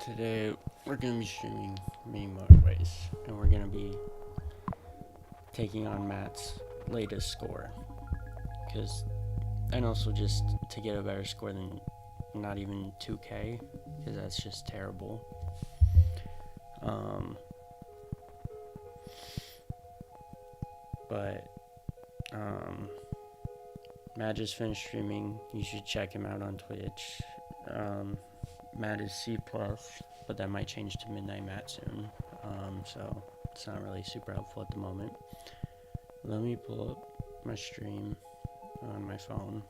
Today we're going to be streaming mini Motorways, and we're going to be taking on Matt's latest score, and also just to get a better score than not even 2K, because that's just terrible. But Matt just finished streaming. You should check him out on Twitch. Matt is C+, but that might change to Midnight Matt soon. So it's not really super helpful at the moment. Let me pull up my stream on my phone.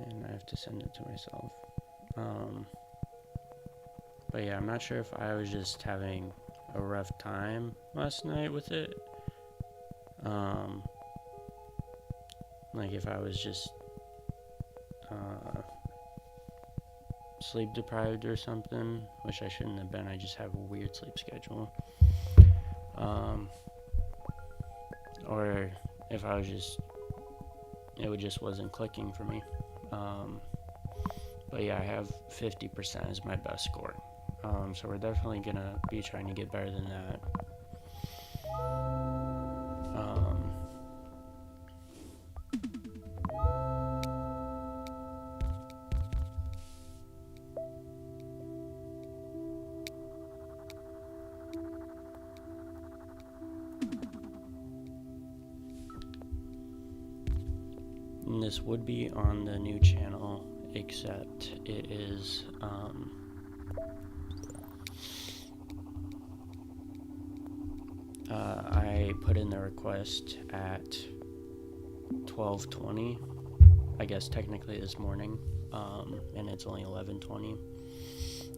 And I have to send it to myself. But yeah, I'm not sure if I was just having a rough time last night with it. Like if I was just sleep deprived or something, which I shouldn't have been. I just have a weird sleep schedule. Or if I was it just wasn't clicking for me. But yeah, I have 50% as my best score. So we're definitely gonna be trying to get better than that. And this would be on the new channel, except it is I put in the request at 12:20, I guess technically this morning, and it's only 11:20,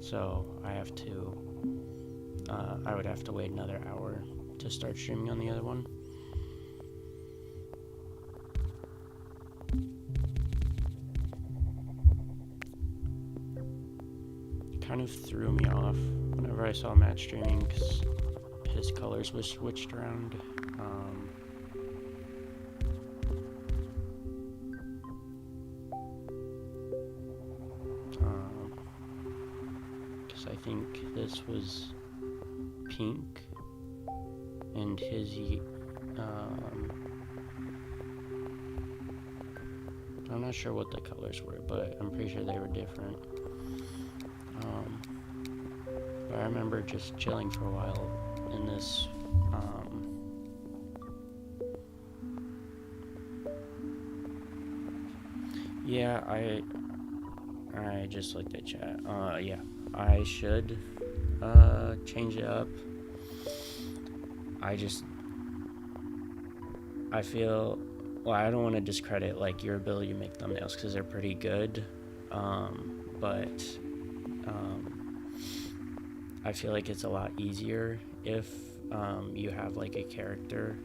so I would have to wait another hour to start streaming on the other one. Kind of threw me off whenever I saw Matt streaming because his colors was switched around. Because I think this was pink and his I'm not sure what the colors were, but I'm pretty sure they were different. But I remember just chilling for a while in this yeah, I just looked at chat. Yeah, I should change it up. I feel, well, I don't want to discredit like your ability to make thumbnails because they're pretty good, but I feel like it's a lot easier if you have like a character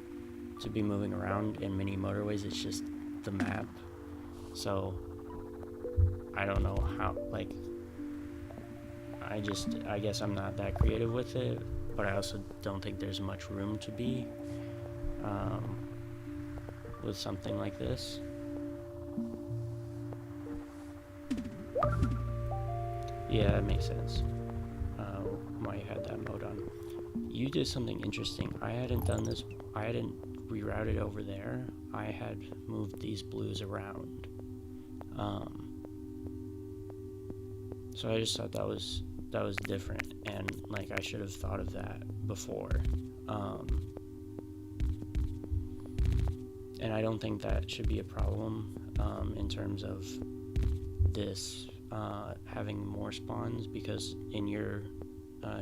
to be moving around. In mini Motorways, it's just the map, so I don't know how, like, I guess I'm not that creative with it, but I also don't think there's much room to be with something like this. Yeah, that makes sense. Why you had that mode on. You did something interesting. I hadn't done this. I hadn't rerouted over there. I had moved these blues around. So I just thought that was different, and like I should have thought of that before. And I don't think that should be a problem in terms of this having more spawns, because in your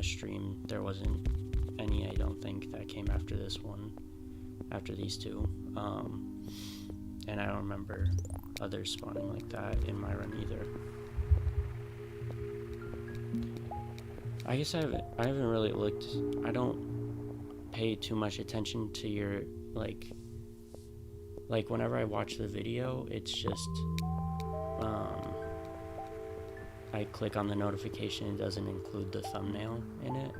stream there wasn't any, I don't think, that came after this one, after these two, and I don't remember others spawning like that in my run either. I guess I haven't really looked. I don't pay too much attention to your like whenever I watch the video, it's just I click on the notification, it doesn't include the thumbnail in it,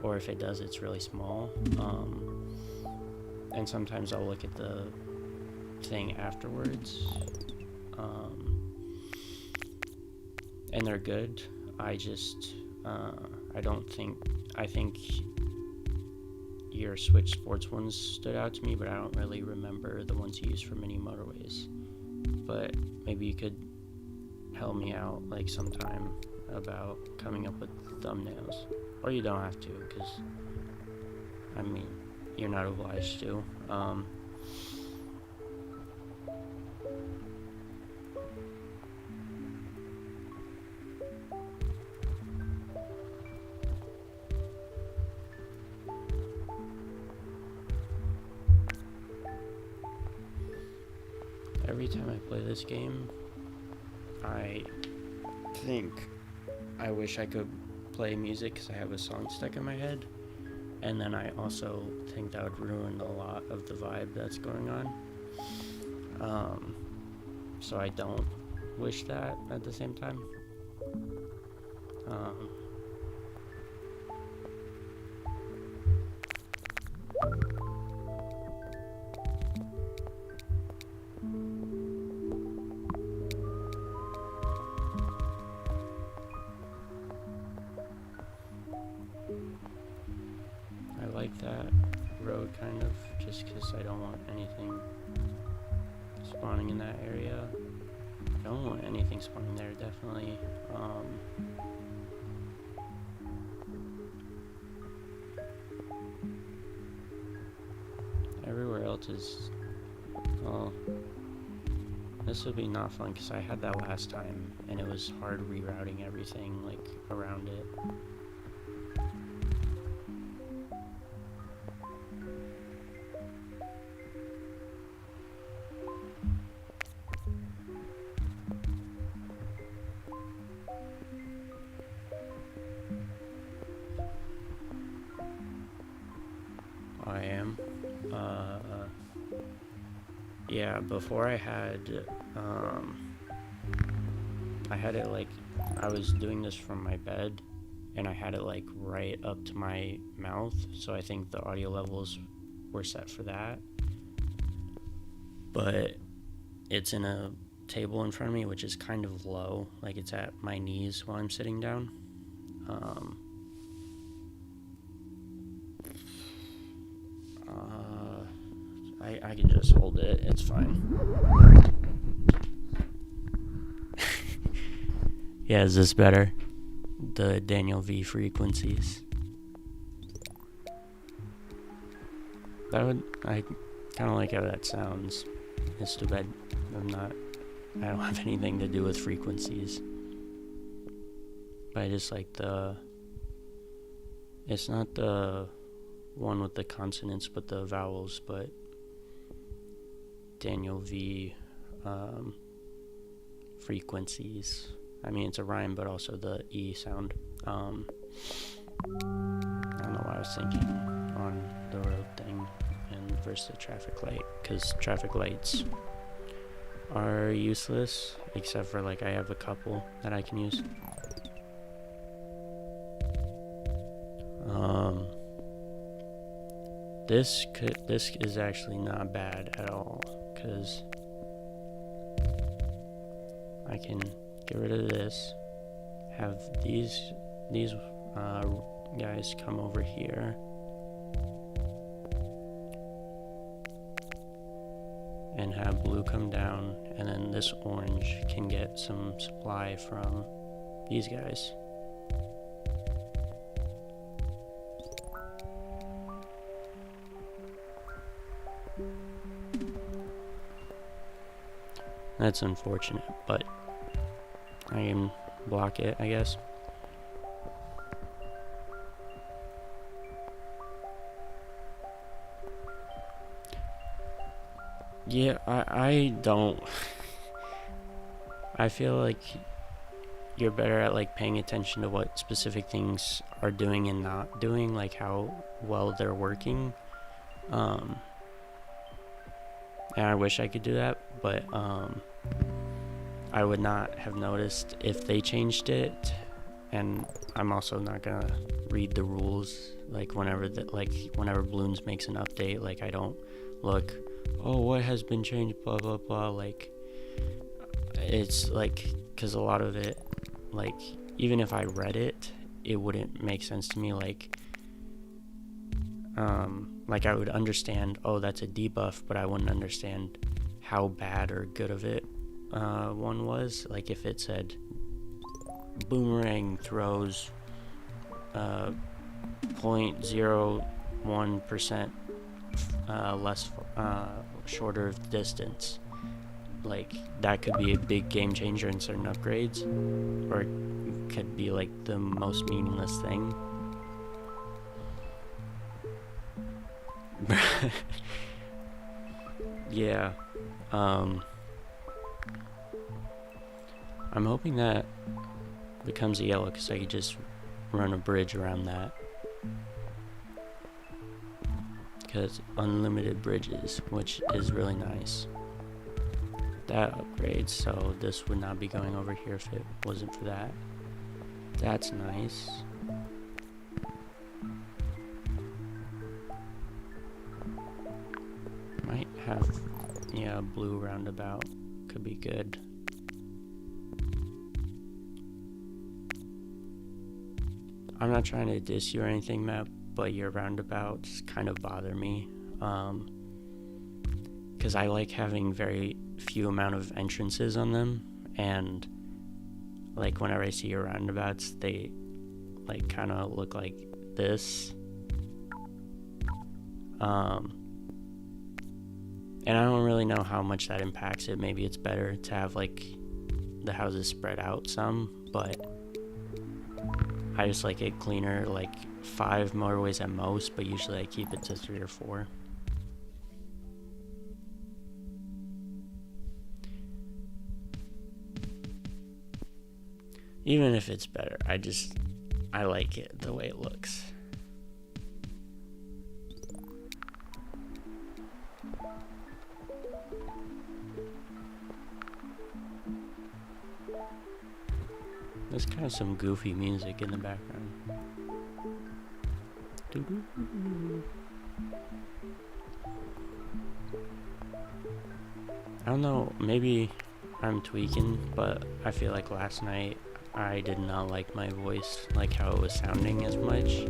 or if it does, it's really small. And sometimes I'll look at the thing afterwards, and they're good. I think your Switch Sports ones stood out to me, but I don't really remember the ones you used for mini Motorways. But maybe you could help me out like sometime about coming up with thumbnails, or you don't have to, because I mean, you're not obliged to. Every time I play this game, I think I wish I could play music because I have a song stuck in my head, and then I also think that would ruin a lot of the vibe that's going on. So I don't wish that at the same time. I like that road kind of, just because I don't want anything spawning in that area. I don't want anything spawning there, definitely. Everywhere else is, well, this would be not fun because I had that last time and it was hard rerouting everything like around it. I am. Yeah, before I had it like, I was doing this from my bed, and I had it like right up to my mouth, so I think the audio levels were set for that. But it's in a table in front of me, which is kind of low, like it's at my knees while I'm sitting down. I can just hold it, it's fine. Yeah, is this better? The Daniel V frequencies. I kind of like how that sounds. It's too bad I don't have anything to do with frequencies. But I just like it's not the one with the consonants, but the vowels, but Daniel V frequencies. I mean, it's a rhyme, but also the E sound. I don't know why I was thinking on the road thing and versus the traffic light, because traffic lights are useless, except for like I have a couple that I can use. This is actually not bad at all, because I can get rid of this, have these guys come over here, and have blue come down, and then this orange can get some supply from these guys. That's unfortunate, but I can block it, I guess. Yeah, I don't. I feel like you're better at like paying attention to what specific things are doing and not doing, like how well they're working. And I wish I could do that, but I would not have noticed if they changed it, and I'm also not gonna read the rules. Like whenever Bloons makes an update, like I don't look, oh, what has been changed, blah blah blah. Like it's like, because a lot of it, like even if I read it, it wouldn't make sense to me. Like I would understand, oh, that's a debuff, but I wouldn't understand how bad or good of it one was. Like if it said boomerang throws 0.01% less shorter of distance, like that could be a big game changer in certain upgrades, or it could be like the most meaningless thing. Yeah. I'm hoping that becomes a yellow, because I could just run a bridge around that, because unlimited bridges, which is really nice. That upgrades, so this would not be going over here if it wasn't for that. That's nice. Might have, yeah, a blue roundabout could be good. I'm not trying to diss you or anything, Matt, but your roundabouts kind of bother me. Because I like having very few amount of entrances on them, and like whenever I see your roundabouts, they like kind of look like this. And I don't really know how much that impacts it. Maybe it's better to have like the houses spread out some, but I just like it cleaner, like 5 motorways at most, but usually I keep it to 3 or 4. Even if it's better, I like it the way it looks. There's kind of some goofy music in the background. I don't know, maybe I'm tweaking, but I feel like last night I did not like my voice, like how it was sounding as much.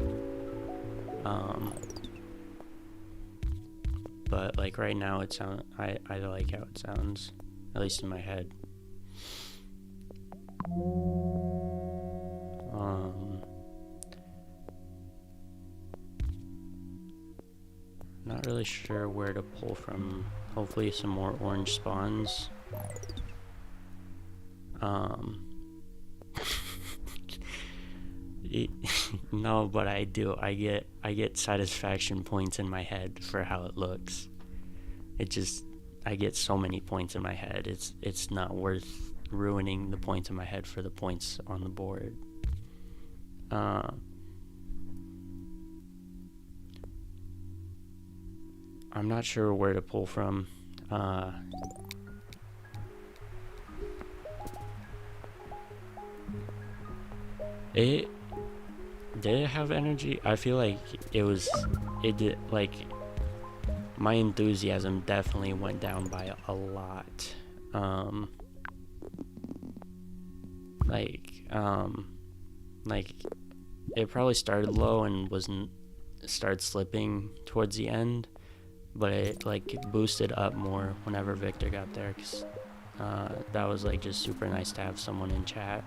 But like right now I like how it sounds, at least in my head. Not really sure where to pull from. Hopefully some more orange spawns. No, but I do. I get satisfaction points in my head for how it looks. I get so many points in my head. It's not worth ruining the points in my head for the points on the board. I'm not sure where to pull from. Did it have energy? I feel like it did, like, my enthusiasm definitely went down by a lot. Like it probably started low and started slipping towards the end, but it like boosted up more whenever Victor got there, because that was like just super nice to have someone in chat.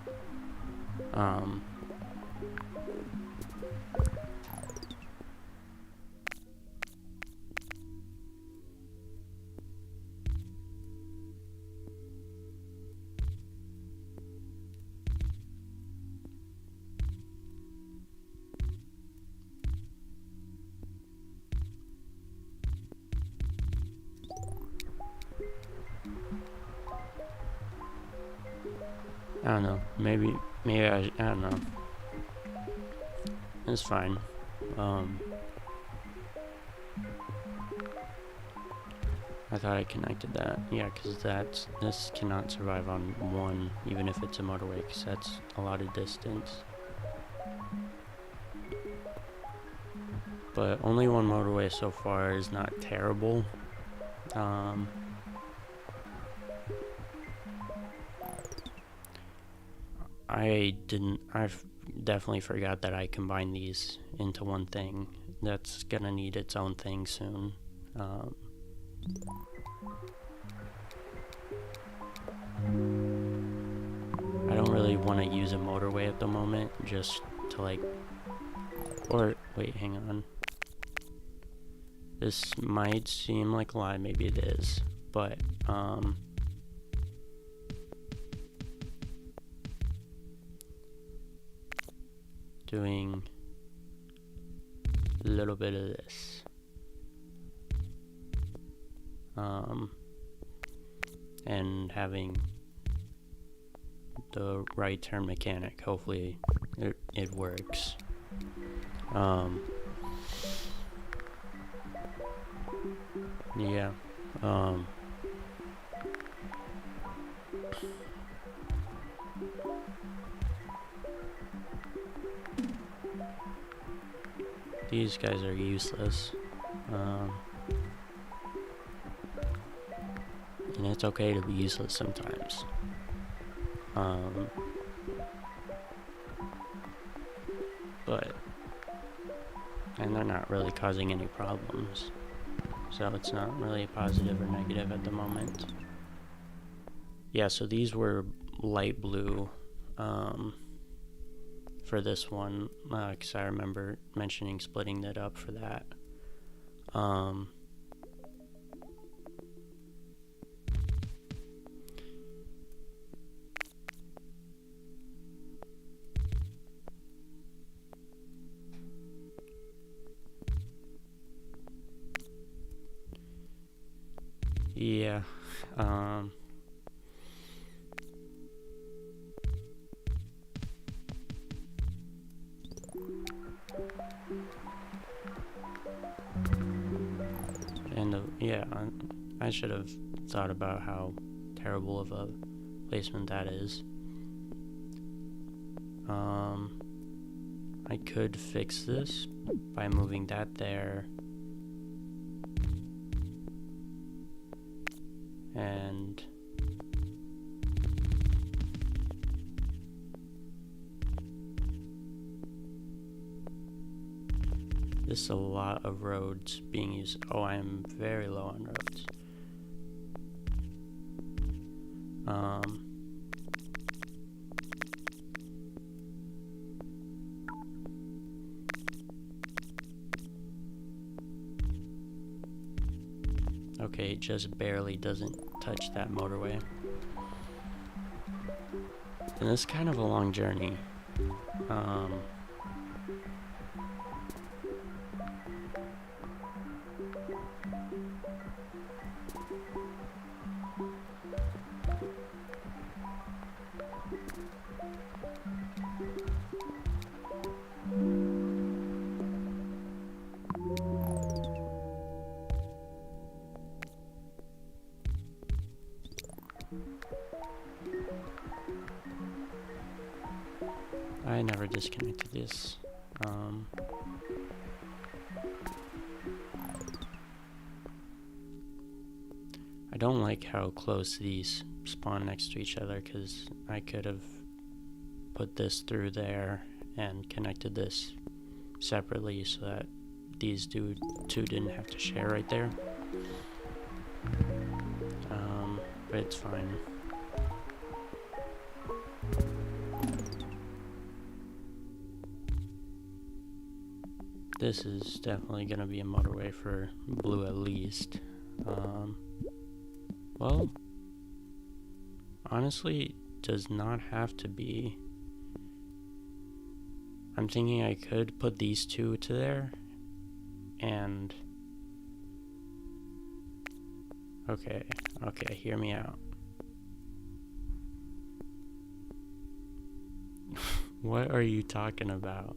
I don't know. Maybe I don't know. It's fine. I thought I connected that. Yeah, because this cannot survive on one, even if it's a motorway, because that's a lot of distance. But only one motorway so far is not terrible. I've definitely forgot that I combined these into one thing. That's gonna need its own thing soon. I don't really want to use a motorway at the moment, just to like, or wait, hang on. This might seem like a lie, maybe it is, but doing a little bit of this, and having the right turn mechanic. Hopefully it works. Yeah. These guys are useless. And it's okay to be useless sometimes. And they're not really causing any problems. So it's not really positive or negative at the moment. Yeah, so these were light blue for this one, because I remember mentioning splitting that up for that. Yeah. And yeah, I should have thought about how terrible of a placement that is. I could fix this by moving that there. And this is a lot of roads being used. Oh, I am very low on roads. Okay, it just barely doesn't touch that motorway. And it's kind of a long journey. I never disconnected this. I don't like how close these spawn next to each other, because I could have put this through there and connected this separately so that these two didn't have to share right there. But it's fine. This is definitely gonna be a motorway for blue at least. Well, honestly, does not have to be. I'm thinking I could put these two to there, and okay, hear me out. What are you talking about?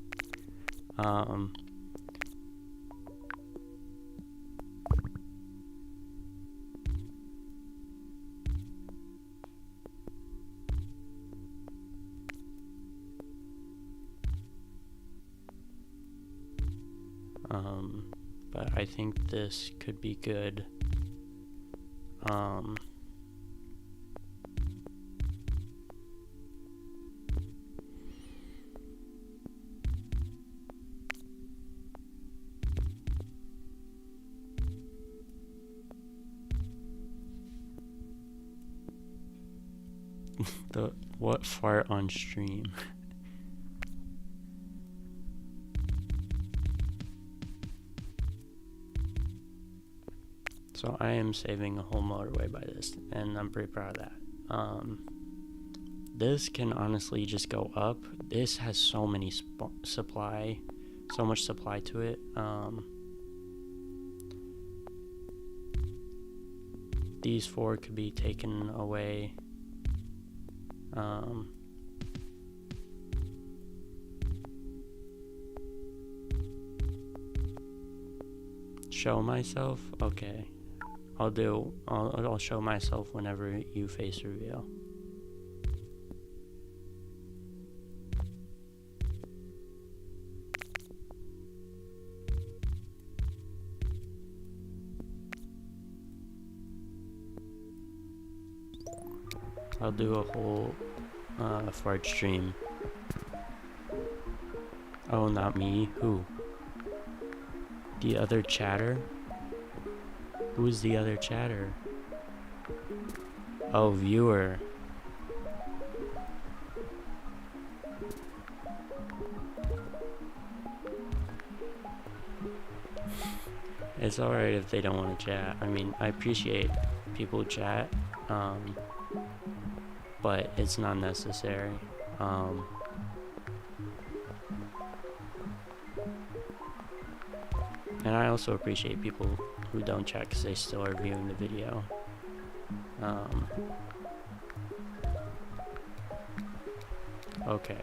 But I think this could be good. What fart on stream? So I am saving a whole motorway by this, and I'm pretty proud of that. This can honestly just go up. This has so many supply, so much supply to it. These 4 could be taken away. Show myself? Okay. I'll show myself whenever you face reveal. I'll do a whole fart stream. Oh, not me. Who? The other chatter? Who's the other chatter? Oh, viewer. It's alright if they don't want to chat. I mean, I appreciate people who chat, but it's not necessary. And I also appreciate people who don't chat because they still are viewing the video. Okay.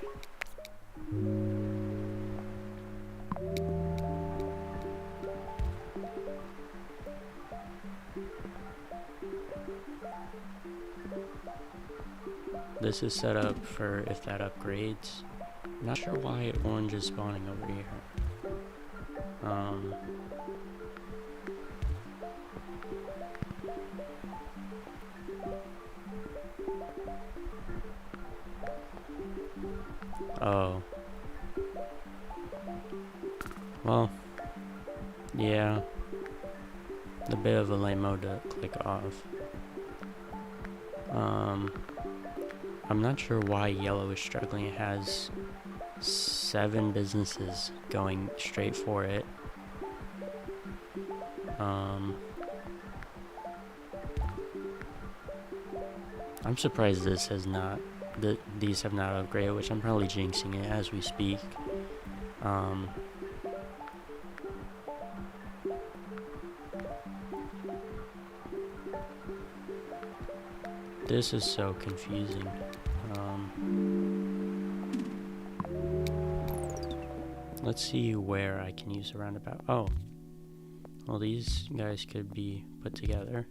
This is set up for if that upgrades. Not sure why orange is spawning over here. Oh. Well, yeah. A bit of a lame mode to click off. I'm not sure why yellow is struggling. It has 7 businesses going straight for it. I'm surprised this has not, these have not upgraded, which I'm probably jinxing it as we speak. This is so confusing. Let's see where I can use a roundabout. Oh, well, these guys could be put together.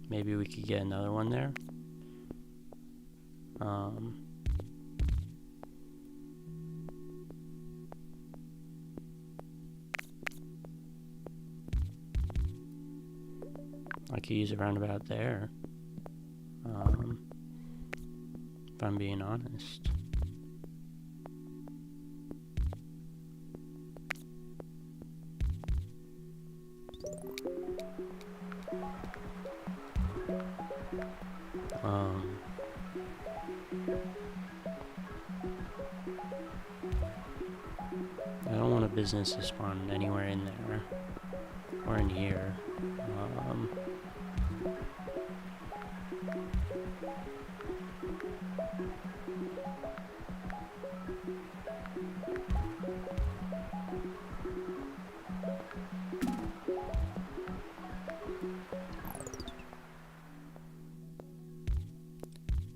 Maybe we could get another one there. I could use a roundabout there. If I'm being honest. I don't want a business to spawn anywhere in there or in here.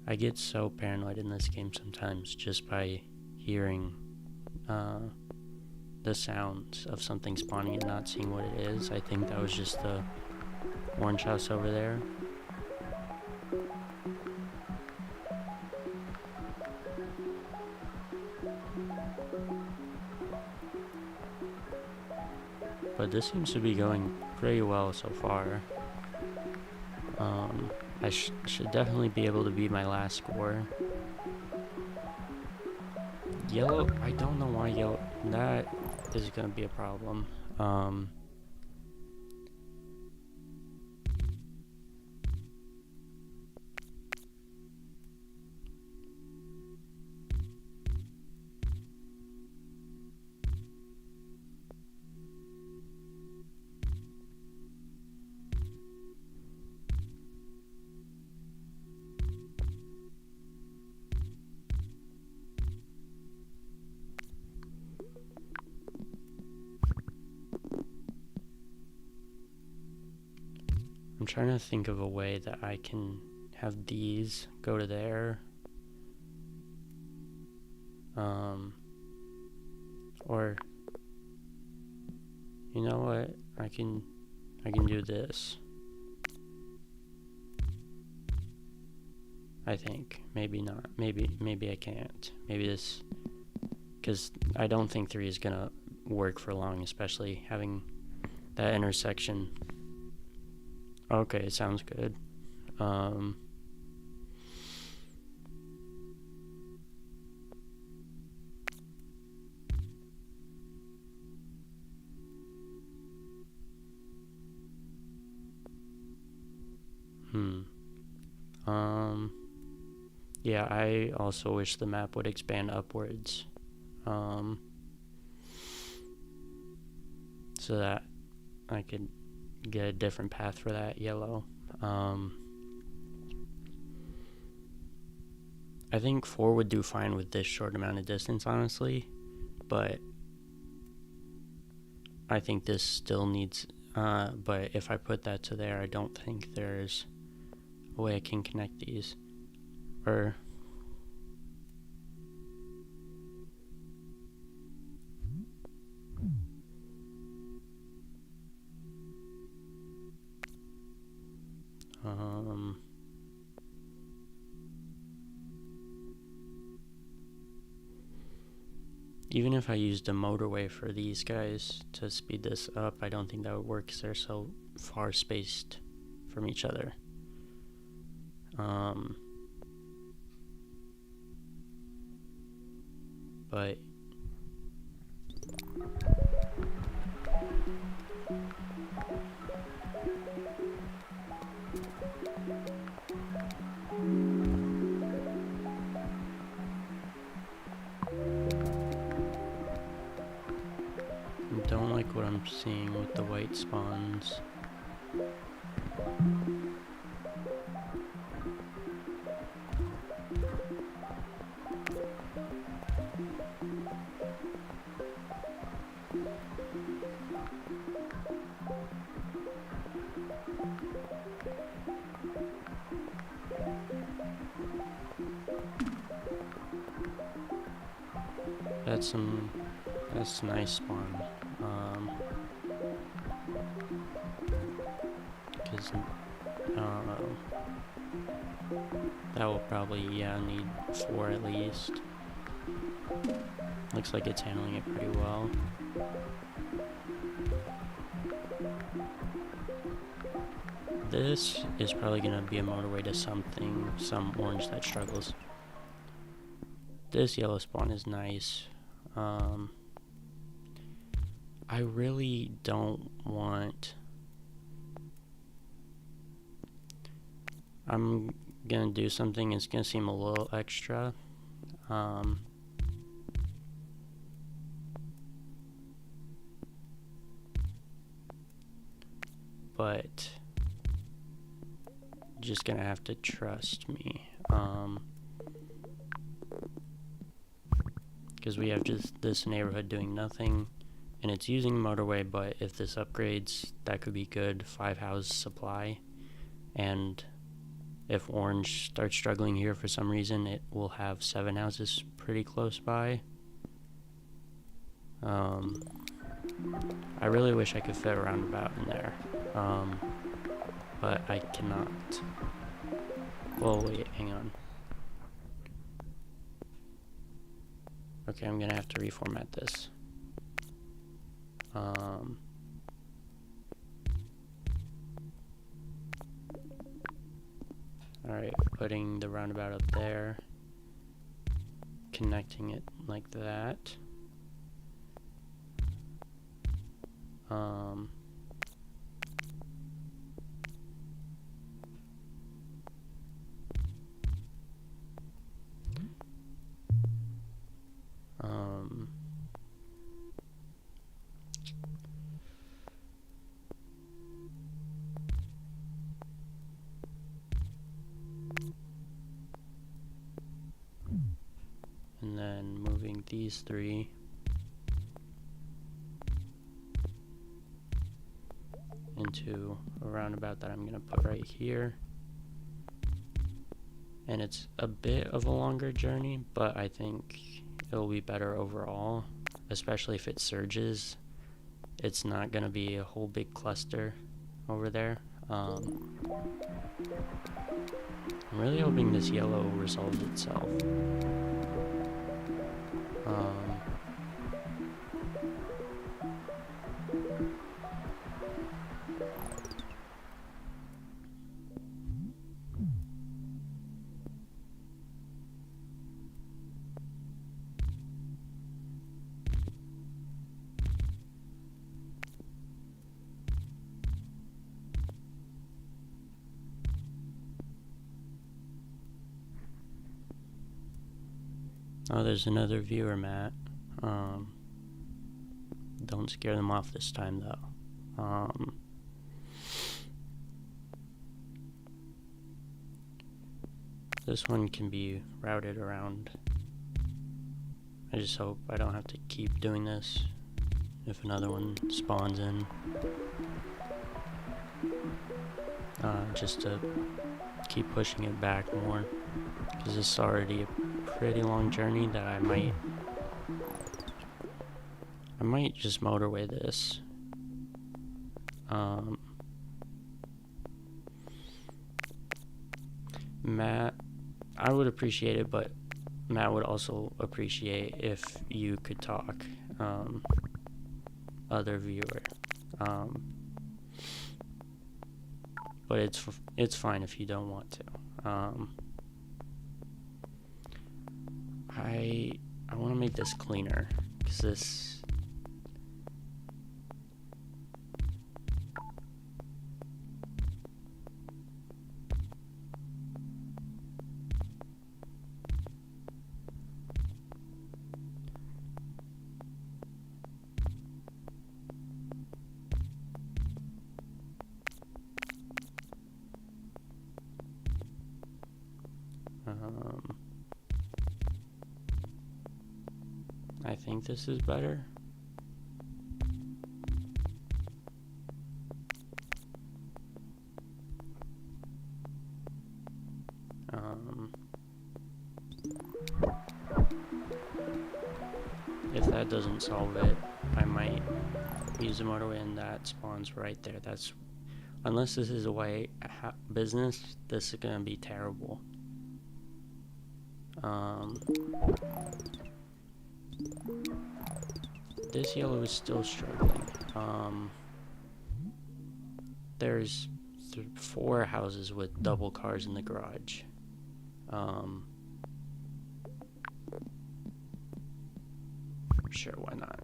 I get so paranoid in this game sometimes just by hearing the sounds of something spawning and not seeing what it is. I think that was just the orange house over there. But this seems to be going pretty well so far. I should definitely be able to beat my last score. Yellow, I don't know why yellow, that is going to be a problem. I'm trying to think of a way that I can have these go to there. Or you know what? I can do this. I think. Maybe not. Maybe I can't. Maybe this, because I don't think 3 is gonna work for long, especially having that intersection. Okay, sounds good. Yeah, I also wish the map would expand upwards. So that I could get a different path for that yellow. I think 4 would do fine with this short amount of distance, honestly, but I think this still needs, but if I put that to there, I don't think there's a way I can connect these, or even if I used a motorway for these guys to speed this up, I don't think that would work because they're so far spaced from each other. But I don't like what I'm seeing with the white spawns. That's a nice spawn. Because I don't know. That will probably, yeah, need 4 at least. Looks like it's handling it pretty well. This is probably gonna be a motorway to something, some orange that struggles. This yellow spawn is nice. I really don't want... I'm gonna do something, it's gonna seem a little extra. But just gonna have to trust me. Because we have just this neighborhood doing nothing, and it's using motorway, but if this upgrades, that could be good. 5 houses supply, and if orange starts struggling here for some reason, it will have 7 houses pretty close by. I really wish I could fit a roundabout in there, but I cannot. Well, wait, hang on. Okay, I'm gonna have to reformat this. Alright, putting the roundabout up there, connecting it like that. And then moving these three into a roundabout that I'm going to put right here. And it's a bit of a longer journey, but I think it'll be better overall, especially if it surges. It's not going to be a whole big cluster over there. I'm really hoping this yellow resolves itself. Oh, there's another viewer, Matt. Don't scare them off this time, though. This one can be routed around. I just hope I don't have to keep doing this if another one spawns in. Just to keep pushing it back more, because it's already a pretty long journey that I might just motorway this. Matt, I would appreciate it, but Matt would also appreciate if you could talk. Other viewer. But it's fine if you don't want to. I want to make this cleaner, because this... I think this is better. If that doesn't solve it, I might use the motorway, and that spawns right there. That's, unless this is a white business, this is gonna be terrible. This yellow is still struggling. There's 4 houses with double cars in the garage. Sure, why not?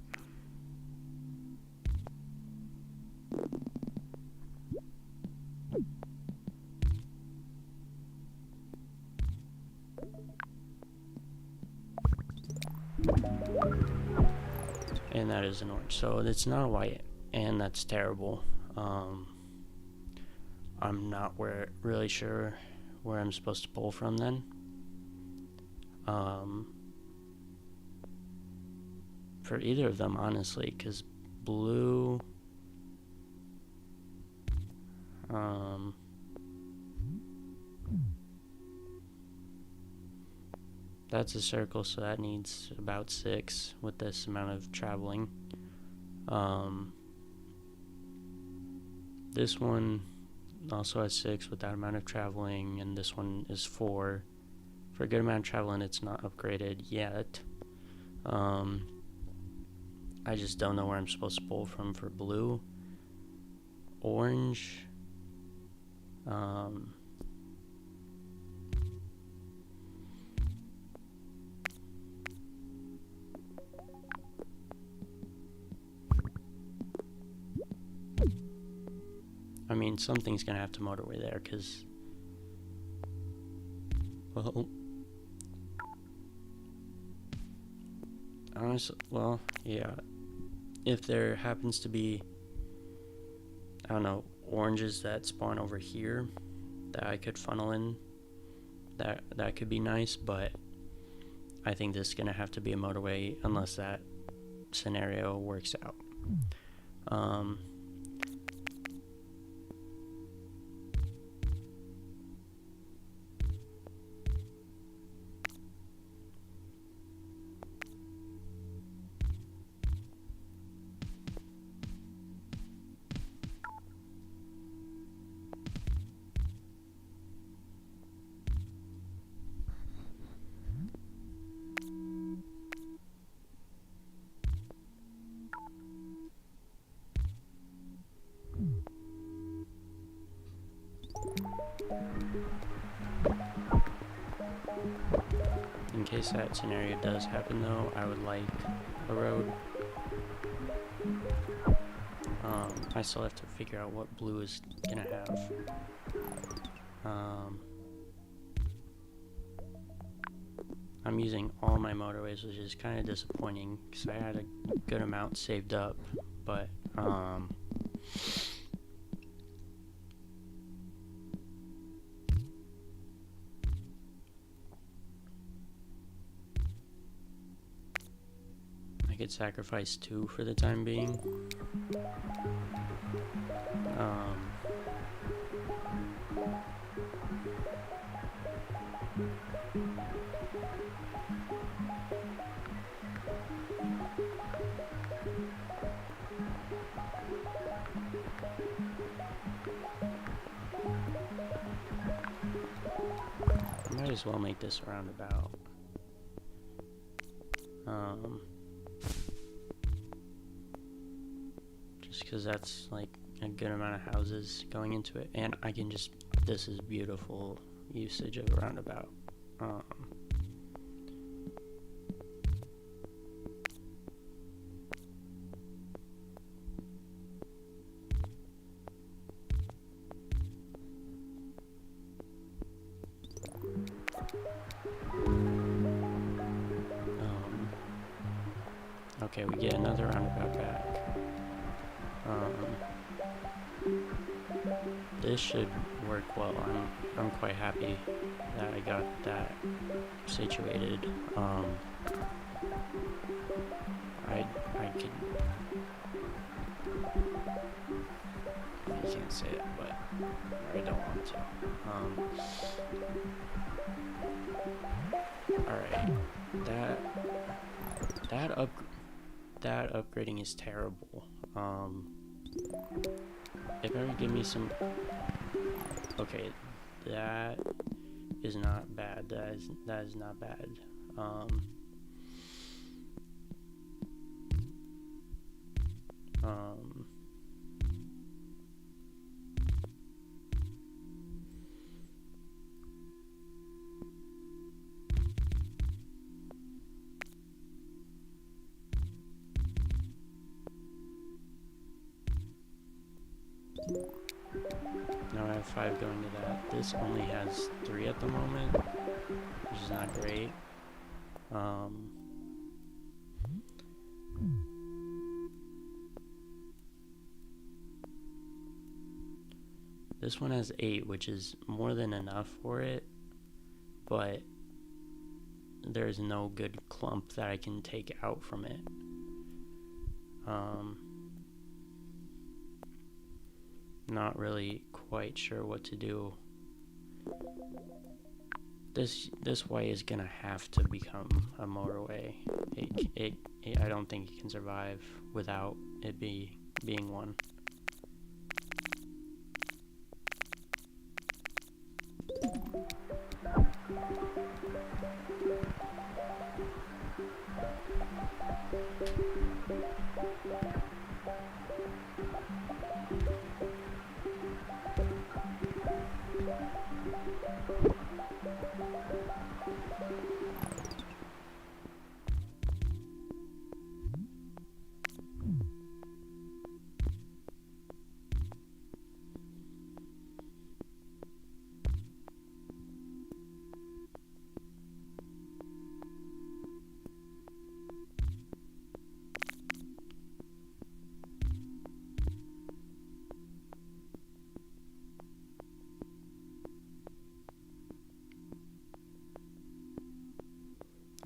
And that is an orange, so it's not a white, and that's terrible. I'm not really sure where I'm supposed to pull from then. For either of them, honestly, because blue... that's a circle, so that needs about 6 with this amount of traveling. This one also has 6 with that amount of traveling, and this one is 4. For a good amount of traveling, it's not upgraded yet. I just don't know where I'm supposed to pull from for blue. Orange. mean, something's gonna have to motorway there, because, well, honestly, well, yeah, if there happens to be, I don't know, oranges that spawn over here that I could funnel in, that could be nice, but I think this is gonna have to be a motorway unless that scenario works out. In case that scenario does happen, though, I would like a road. I still have to figure out what blue is gonna have. I'm using all my motorways, which is kind of disappointing because I had a good amount saved up, but I could sacrifice 2 for the time being. Might as well make this a roundabout. Just because that's like a good amount of houses going into it, and I can just, this is beautiful usage of a roundabout. Okay, we get another roundabout back. This should work well. I'm quite happy that I got that situated. I could, I can't say it, but I don't want to. Alright, that upgrading is terrible. It better give me some. Okay, that is not bad. That is not bad. Now I have 5 going to that. This only has 3 at the moment, which is not great. This one has 8, which is more than enough for it, but there's no good clump that I can take out from it. Not really quite sure what to do. This way is gonna have to become a motorway. I don't think it can survive without it being one.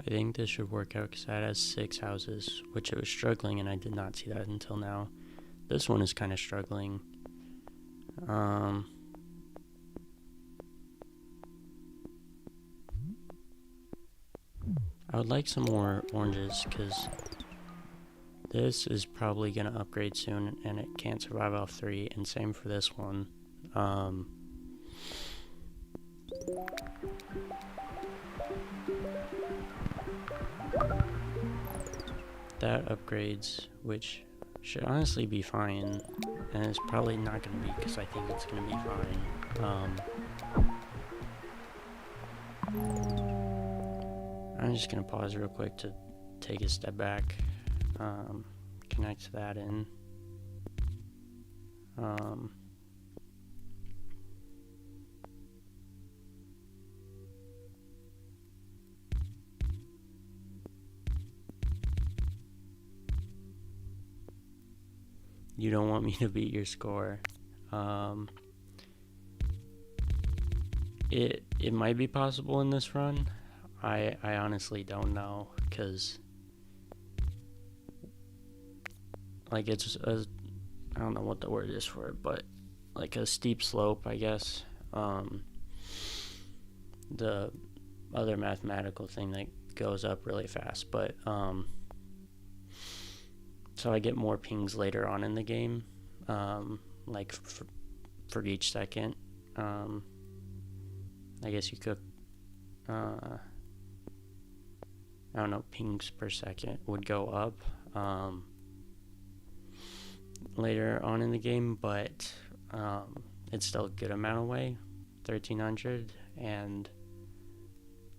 I think this should work out because that has 6 houses, which it was struggling, and I did not see that until now. This one is kind of struggling. I would like some more oranges because this is probably going to upgrade soon, and it can't survive off 3, and same for this one. That upgrades, which should honestly be fine, and it's probably not going to be because I think it's going to be fine. I'm just going to pause real quick to take a step back, connect that in. You don't want me to beat your score. It might be possible in this run. I honestly don't know, because like it's a, I don't know what the word is for it, but like a steep slope, I guess. The other mathematical thing that goes up really fast, but so I get more pings later on in the game, like for each second. I guess you could, I don't know, pings per second would go up later on in the game, but it's still a good amount away, 1300, and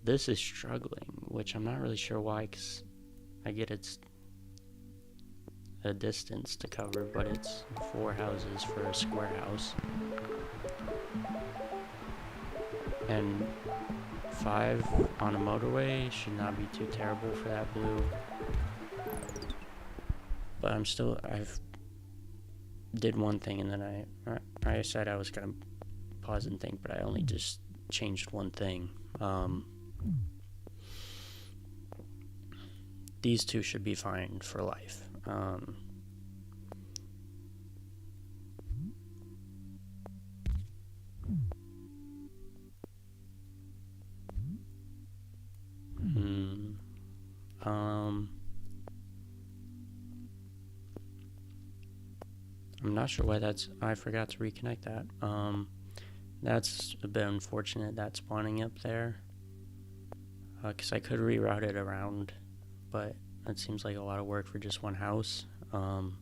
this is struggling, which I'm not really sure why, because I get it's a distance to cover, but it's 4 houses for a square house, and 5 on a motorway should not be too terrible for that blue. But I've did one thing, and then I said I was gonna pause and think, but I only just changed one thing. These two should be fine for life. I'm not sure why I forgot to reconnect that. That's a bit unfortunate, that spawning up there. Because I could reroute it around, but that seems like a lot of work for just one house. And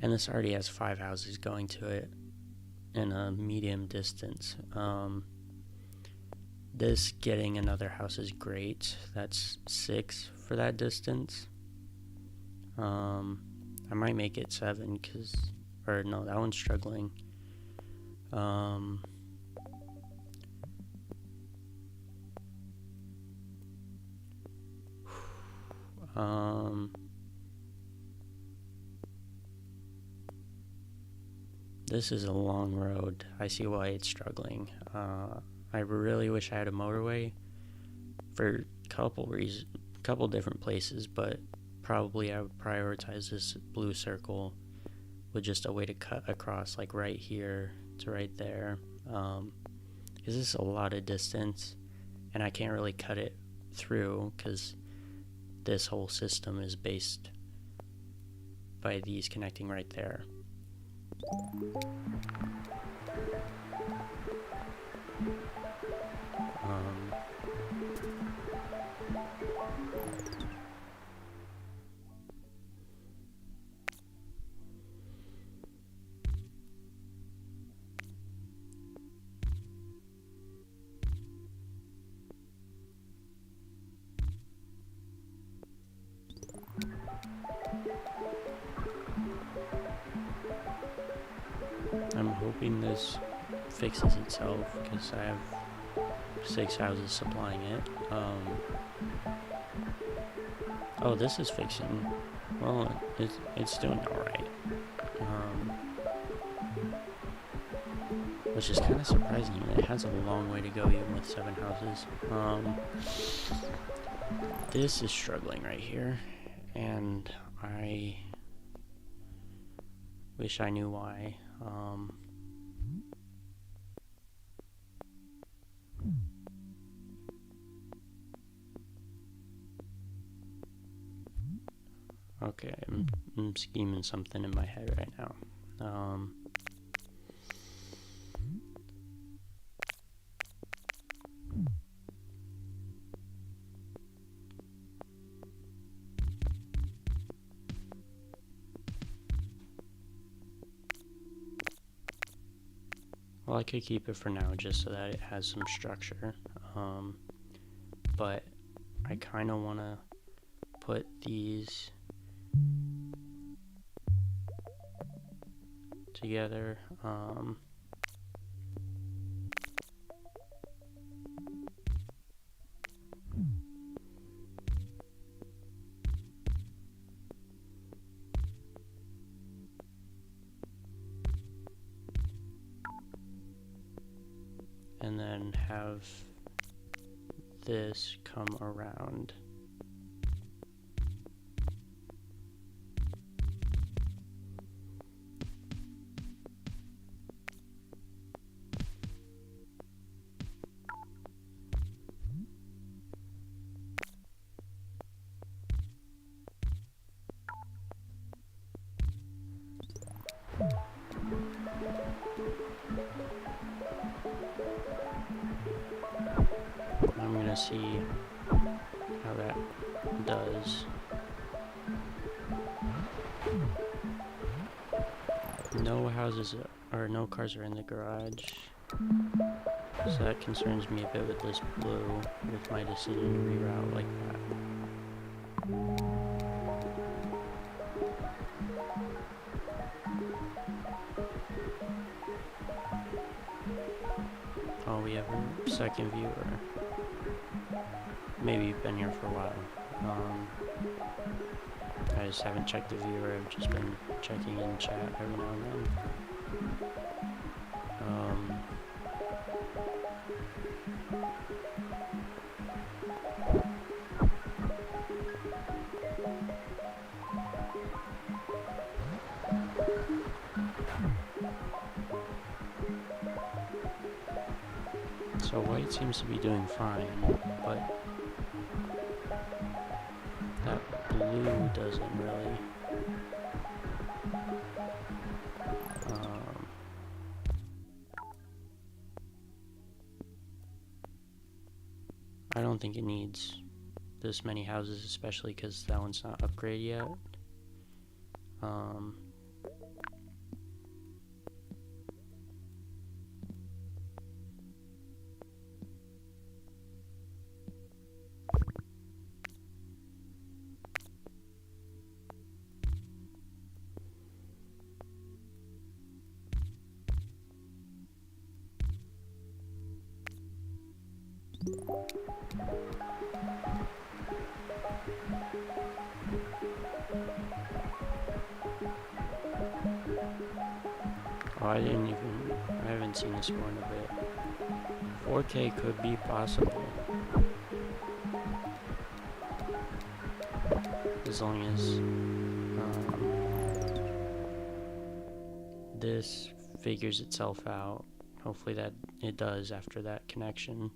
this already has 5 houses going to it in a medium distance. This getting another house is great. That's 6 for that distance. I might make it 7 or no, that one's struggling. This is a long road. I see why it's struggling. I really wish I had a motorway for a couple different places, but probably I would prioritize this blue circle with just a way to cut across, like right here to right there, because this is a lot of distance, and I can't really cut it through because this whole system is based by these connecting right there. I'm hoping this fixes itself because I have 6 houses supplying it. Oh, this is fixing. Well, it's doing alright. which is kind of surprising. It has a long way to go even with 7 houses. This is struggling right here, and I wish I knew why. Okay, I'm scheming something in my head right now. Well, I could keep it for now just so that it has some structure. But I kind of want to put these together. And then have this come around. I'm gonna see how that does. No houses or no cars are in the garage, so that concerns me a bit with this blue, with my decision to reroute like that. Oh, we have a second viewer. Maybe you've been here for a while. I just haven't checked the viewer. I've just been checking in chat every now and then. So white seems to be doing fine, but that blue doesn't really. I don't think it needs this many houses, especially because that one's not upgraded yet. Oh, I haven't seen the score in a bit. 4K could be possible. As long as this figures itself out. Hopefully that it does after that connection.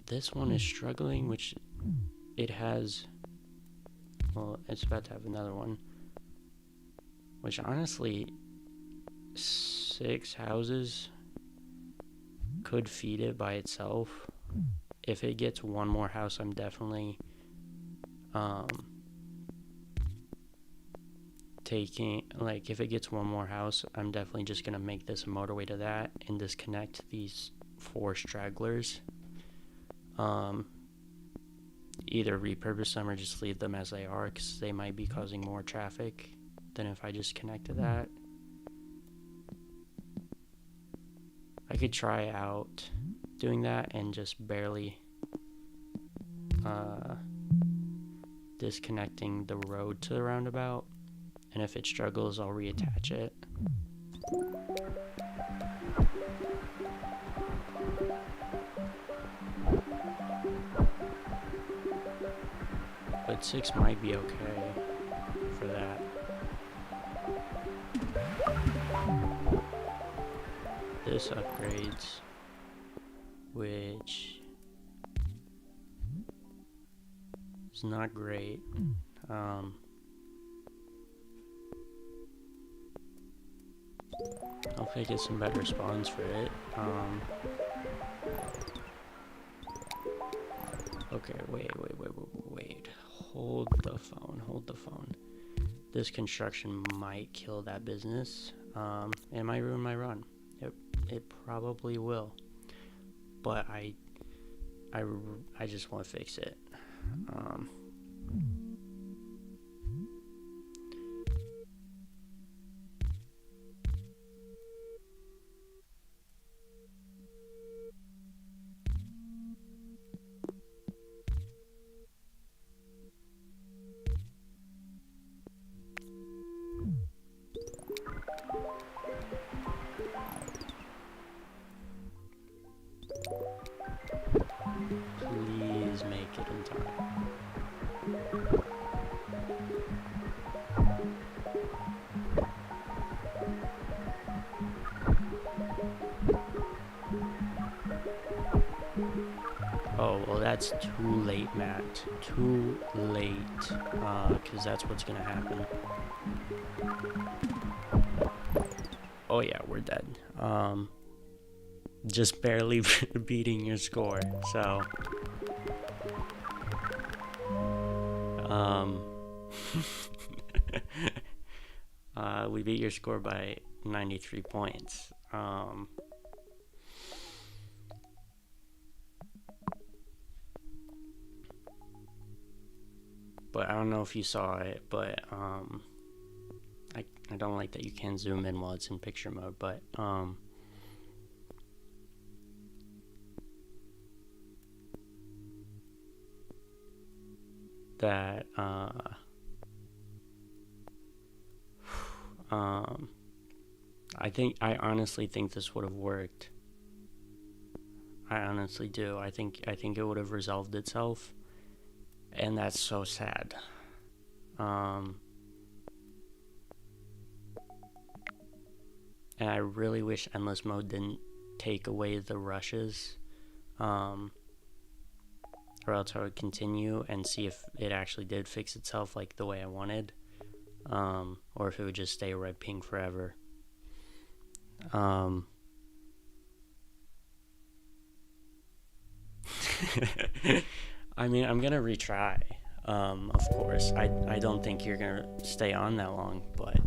This one is struggling, which it has. Well, it's about to have another one. Which honestly, 6 houses could feed it by itself. If it gets one more house, I'm definitely taking, like, if it gets one more house, I'm definitely just gonna make this a motorway to that and disconnect these 4 stragglers. Either repurpose them or just leave them as they are, because they might be causing more traffic than if I just connected that. I could try out doing that and just barely disconnecting the road to the roundabout and if it struggles, I'll reattach it. But 6 might be okay for that. This upgrades, which is not great. Hopefully get some better spawns for it. Okay, wait. Hold the phone. This construction might kill that business. It might ruin my run. It probably will. But I just want to fix it. Please make it in time. Oh, well, that's too late, Matt. Too late. Because that's what's gonna happen. Oh yeah, we're dead. Just barely beating your score, so we beat your score by 93 points. But I don't know if you saw it, but I don't like that you can't zoom in while it's in picture mode, but that I honestly think this would have worked. I honestly do. I think it would have resolved itself, and that's so sad. And I really wish endless mode didn't take away the rushes, or else I would continue and see if it actually did fix itself like the way I wanted, or if it would just stay red pink forever. I mean, I'm gonna retry. Of course, I don't think you're gonna stay on that long, but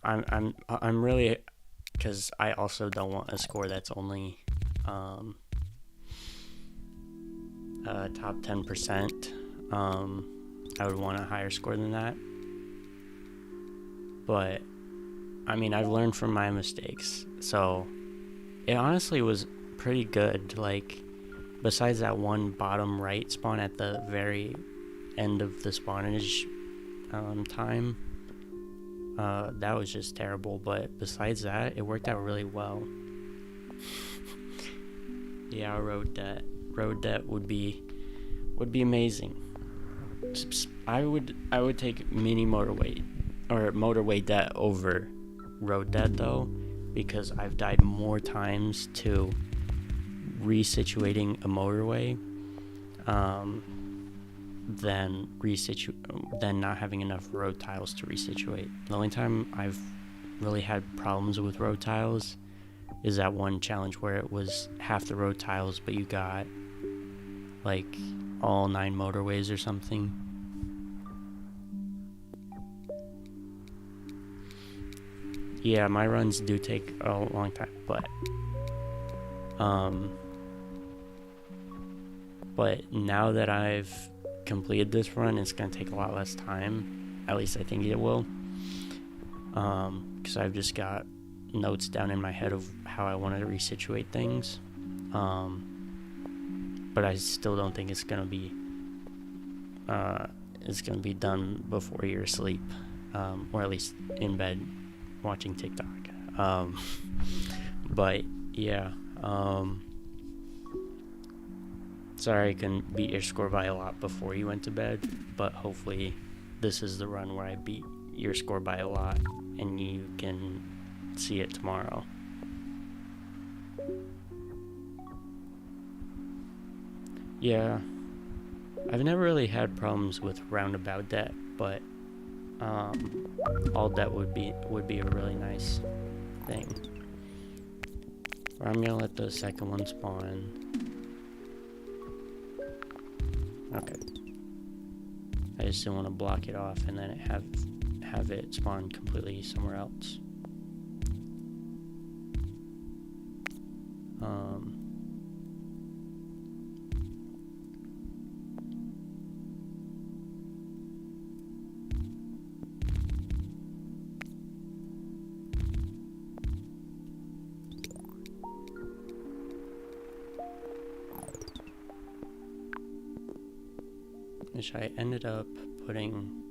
I'm really, because I also don't want a score that's only top 10%. I would want a higher score than that. But I mean, I've learned from my mistakes, so it honestly was pretty good. Like, besides that one bottom right spawn at the very end of the spawnage time, that was just terrible. But besides that, it worked out really well. Yeah, road debt would be amazing. I would take mini motorway or motorway debt over road debt though, because I've died more times to resituating a motorway than not having enough road tiles to resituate. The only time I've really had problems with road tiles is that one challenge where it was half the road tiles, but you got like all 9 motorways or something. Yeah, my runs do take a long time, but now that I've completed this run, it's gonna take a lot less time. At least I think it will, because I've just got notes down in my head of how I want to resituate things. But I still don't think it's gonna be it's gonna be done before you're asleep, or at least in bed watching TikTok. But yeah, sorry I couldn't beat your score by a lot before you went to bed, but hopefully this is the run where I beat your score by a lot and you can see it tomorrow. Yeah, I've never really had problems with roundabout debt, but all debt would be a really nice thing. I'm gonna let the second one spawn. Okay. I just didn't want to block it off and then have it spawn completely somewhere else. Which I ended up putting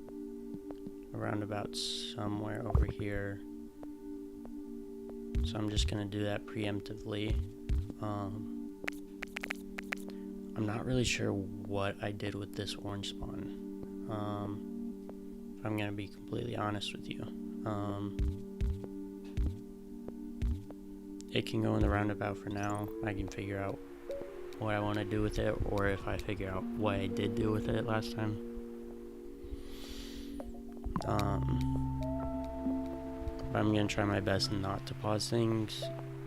a roundabout somewhere over here. So I'm just gonna do that preemptively. I'm not really sure what I did with this orange spawn. I'm gonna be completely honest with you. It can go in the roundabout for now. I can figure out what I want to do with it, or if I figure out what I did do with it last time. I'm gonna try my best not to pause things,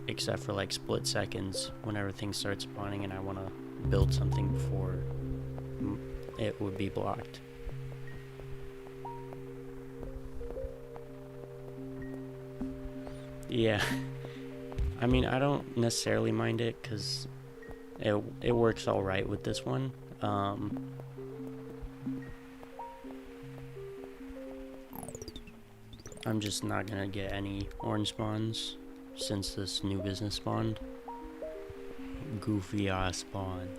except for like split seconds whenever things start spawning and I want to build something before it would be blocked. Yeah, I mean, I don't necessarily mind it because it works all right with this one. I'm just not gonna get any orange spawns since this new business spawned. Goofy ass spawn.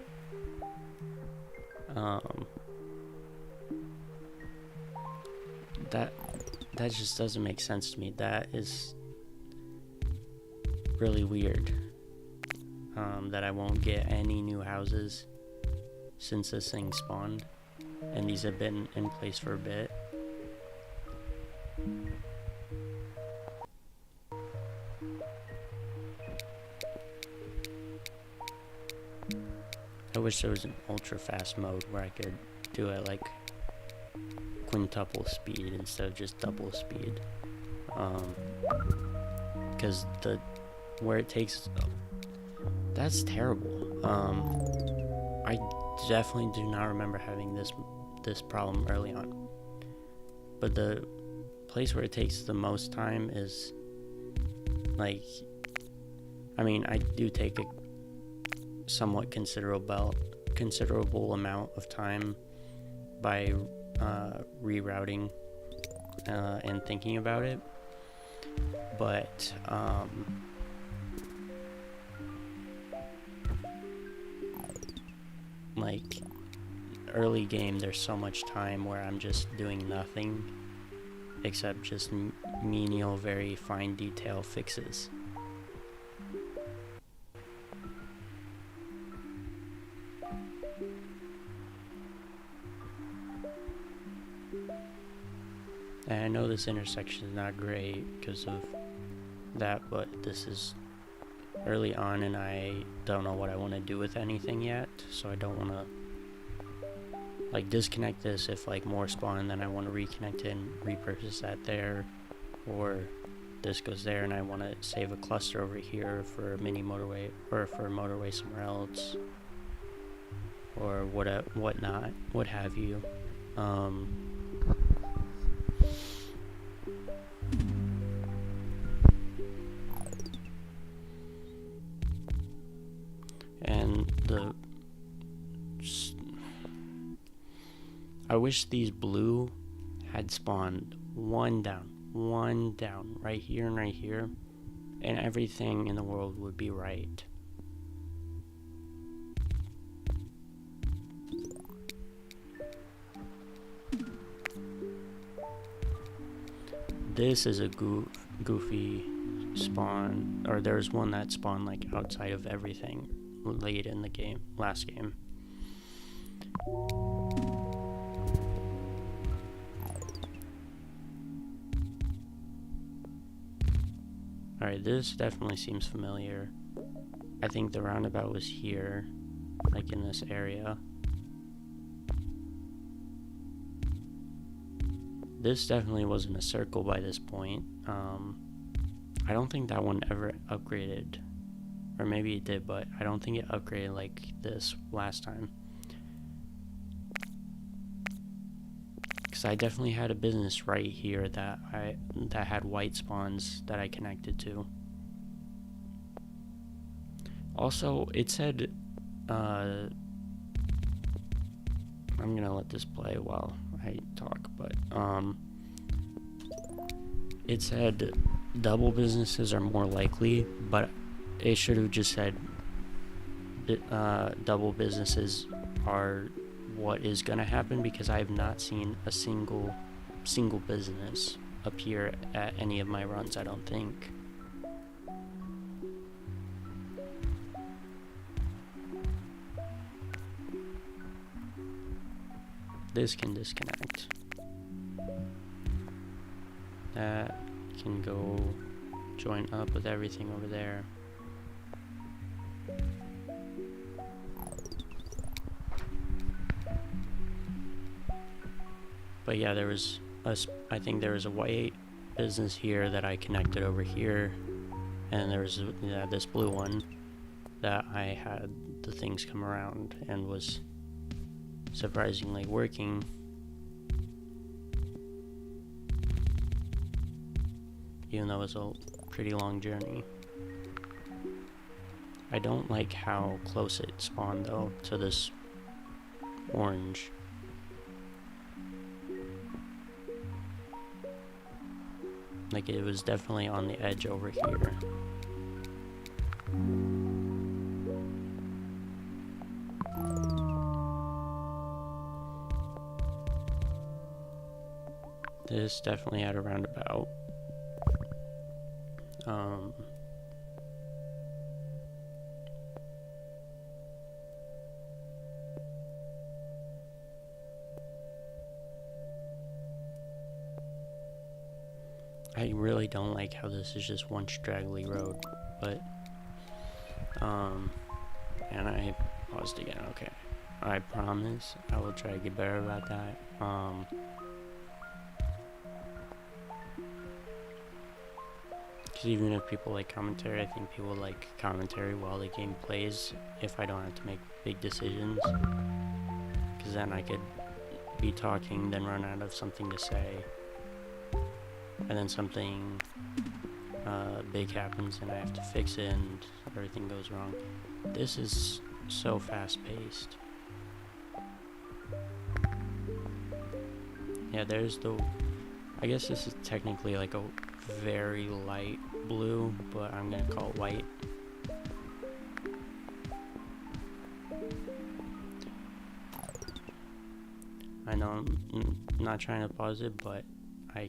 That just doesn't make sense to me. That is really weird. That I won't get any new houses since this thing spawned, and these have been in place for a bit. I wish there was an ultra fast mode where I could do it like quintuple speed instead of just double speed, because where it takes, that's terrible. I definitely do not remember having this problem early on, but the place where it takes the most time is like, I mean, I do take a somewhat considerable amount of time by rerouting and thinking about it, but like early game, there's so much time where I'm just doing nothing except just menial, very fine detail fixes. And I know this intersection is not great because of that, but this is early on and I don't know what I want to do with anything yet, so I don't want to like disconnect this if like more spawn and then I want to reconnect it and repurpose that there, or this goes there and I want to save a cluster over here for a mini motorway or for a motorway somewhere else, or whatnot, what have you. And I wish these blue had spawned one down, right here and right here, and everything in the world would be right. This is a goofy spawn, or there's one that spawned like outside of everything late in the game, last game. Alright, this definitely seems familiar. I think the roundabout was here, like in this area. This definitely wasn't a circle by this point. I don't think that one ever upgraded. Or maybe it did, but I don't think it upgraded like this last time. Because I definitely had a business right here that had white spawns that I connected to. Also, it said, I'm gonna let this play while I talk, but it said double businesses are more likely, but it should have just said double businesses are what is gonna happen, because I have not seen a single business appear at any of my runs, I don't think. This can disconnect. That can go join up with everything over there. But yeah, I think there was a white business here that I connected over here, and there was this blue one that I had the things come around and was surprisingly working. Even though it was a pretty long journey. I don't like how close it spawned though to this orange. Like, it was definitely on the edge over here. This definitely had a roundabout. I really don't like how this is just one straggly road, but and I paused again. Okay, I promise I will try to get better about that. Because even if people like commentary, I think people like commentary while the game plays, if I don't have to make big decisions, because then I could be talking, then run out of something to say, and then something big happens and I have to fix it and everything goes wrong. This is so fast-paced. Yeah, there's I guess this is technically like a very light blue, but I'm gonna call it white. I know I'm not trying to pause it, but I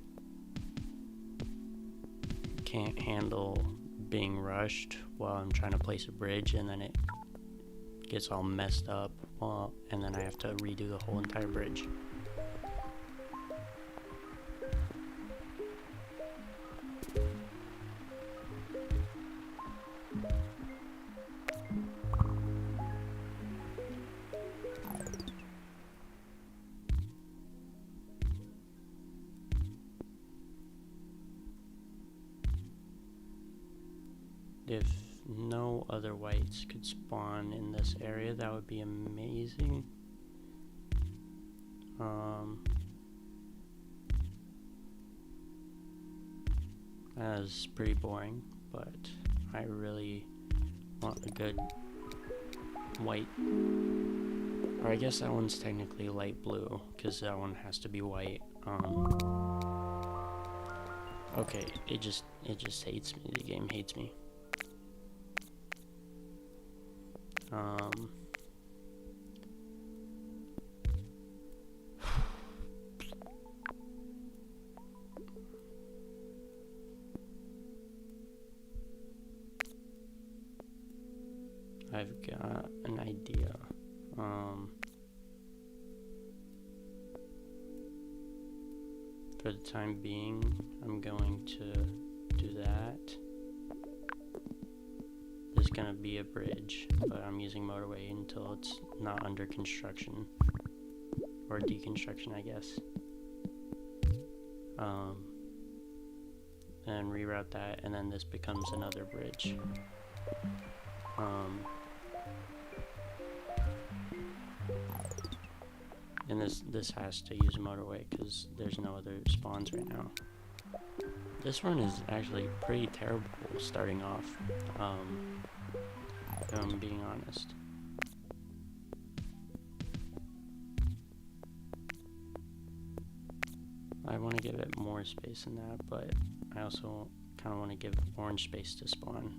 can't handle being rushed while I'm trying to place a bridge and then it gets all messed up, and then I have to redo the whole entire bridge. If no other whites could spawn in this area, that would be amazing. That is pretty boring, but I really want a good white. Or I guess that one's technically light blue, because that one has to be white. Okay, it just hates me. The game hates me. I've got an idea. For the time being, I'm going to do that. There's gonna be a bridge, but I'm using Motorway until it's not under construction. Or deconstruction, I guess. And reroute that, and then this becomes another bridge. And this has to use Motorway because there's no other spawns right now. This run is actually pretty terrible starting off, if I'm being honest. I want to give it more space than that, but I also kind of want to give orange space to spawn.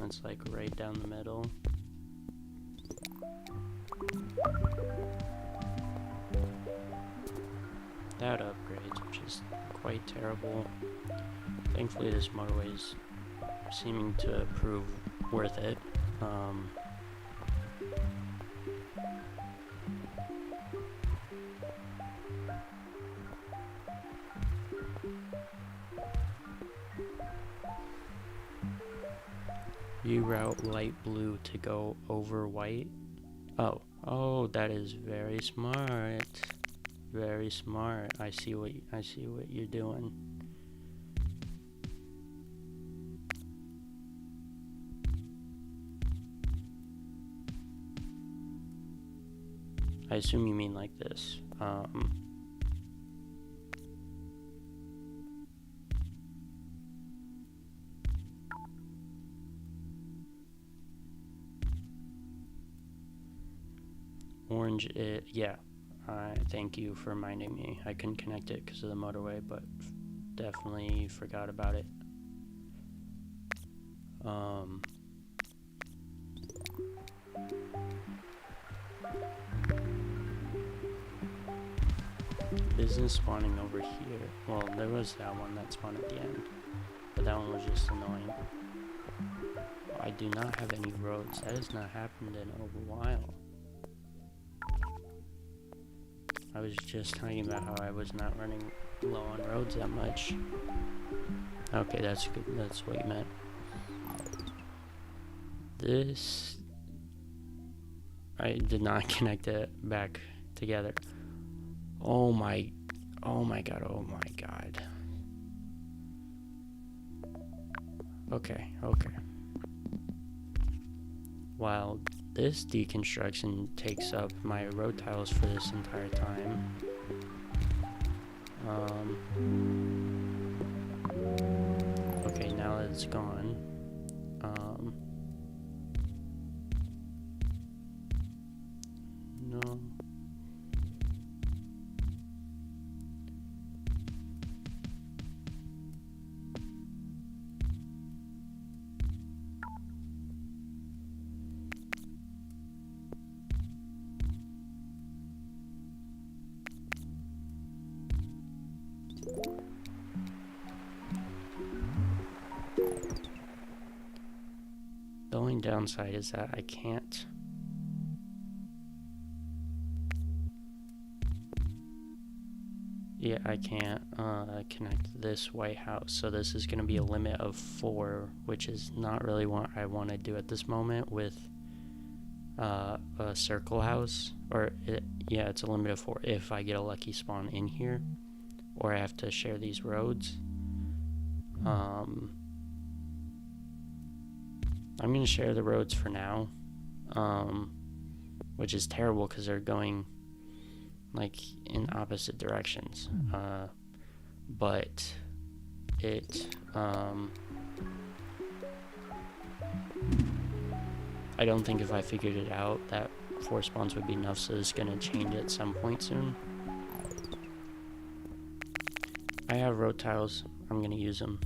It's like right down the middle. That upgrades, which is quite terrible. Thankfully this motorway is seeming to prove worth it. You route light blue to go over white. Oh, that is very smart. Very smart. I see what you're doing. I assume you mean like this. Orange, yeah. Thank you for reminding me. I couldn't connect it because of the motorway, but definitely forgot about it. Business spawning over here. Well, there was that one that spawned at the end, but that one was just annoying. I do not have any roads. That has not happened in a while. I was just talking about how I was not running low on roads that much. Okay, that's good. That's what you meant. This... I did not connect it back together. Oh my god. Okay. While this deconstruction takes up my road tiles for this entire time. Okay, now that it's gone. No. The only downside is that I can't. Yeah, I can't connect this White House, so this is going to be a limit of 4, which is not really what I want to do at this moment with a circle house. Or, it's a limit of 4 if I get a lucky spawn in here, or I have to share these roads. I'm going to share the roads for now, which is terrible because they're going like in opposite directions, but it I don't think if I figured it out that 4 spawns would be enough, so it's gonna change at some point soon. I have road tiles. I'm gonna use them.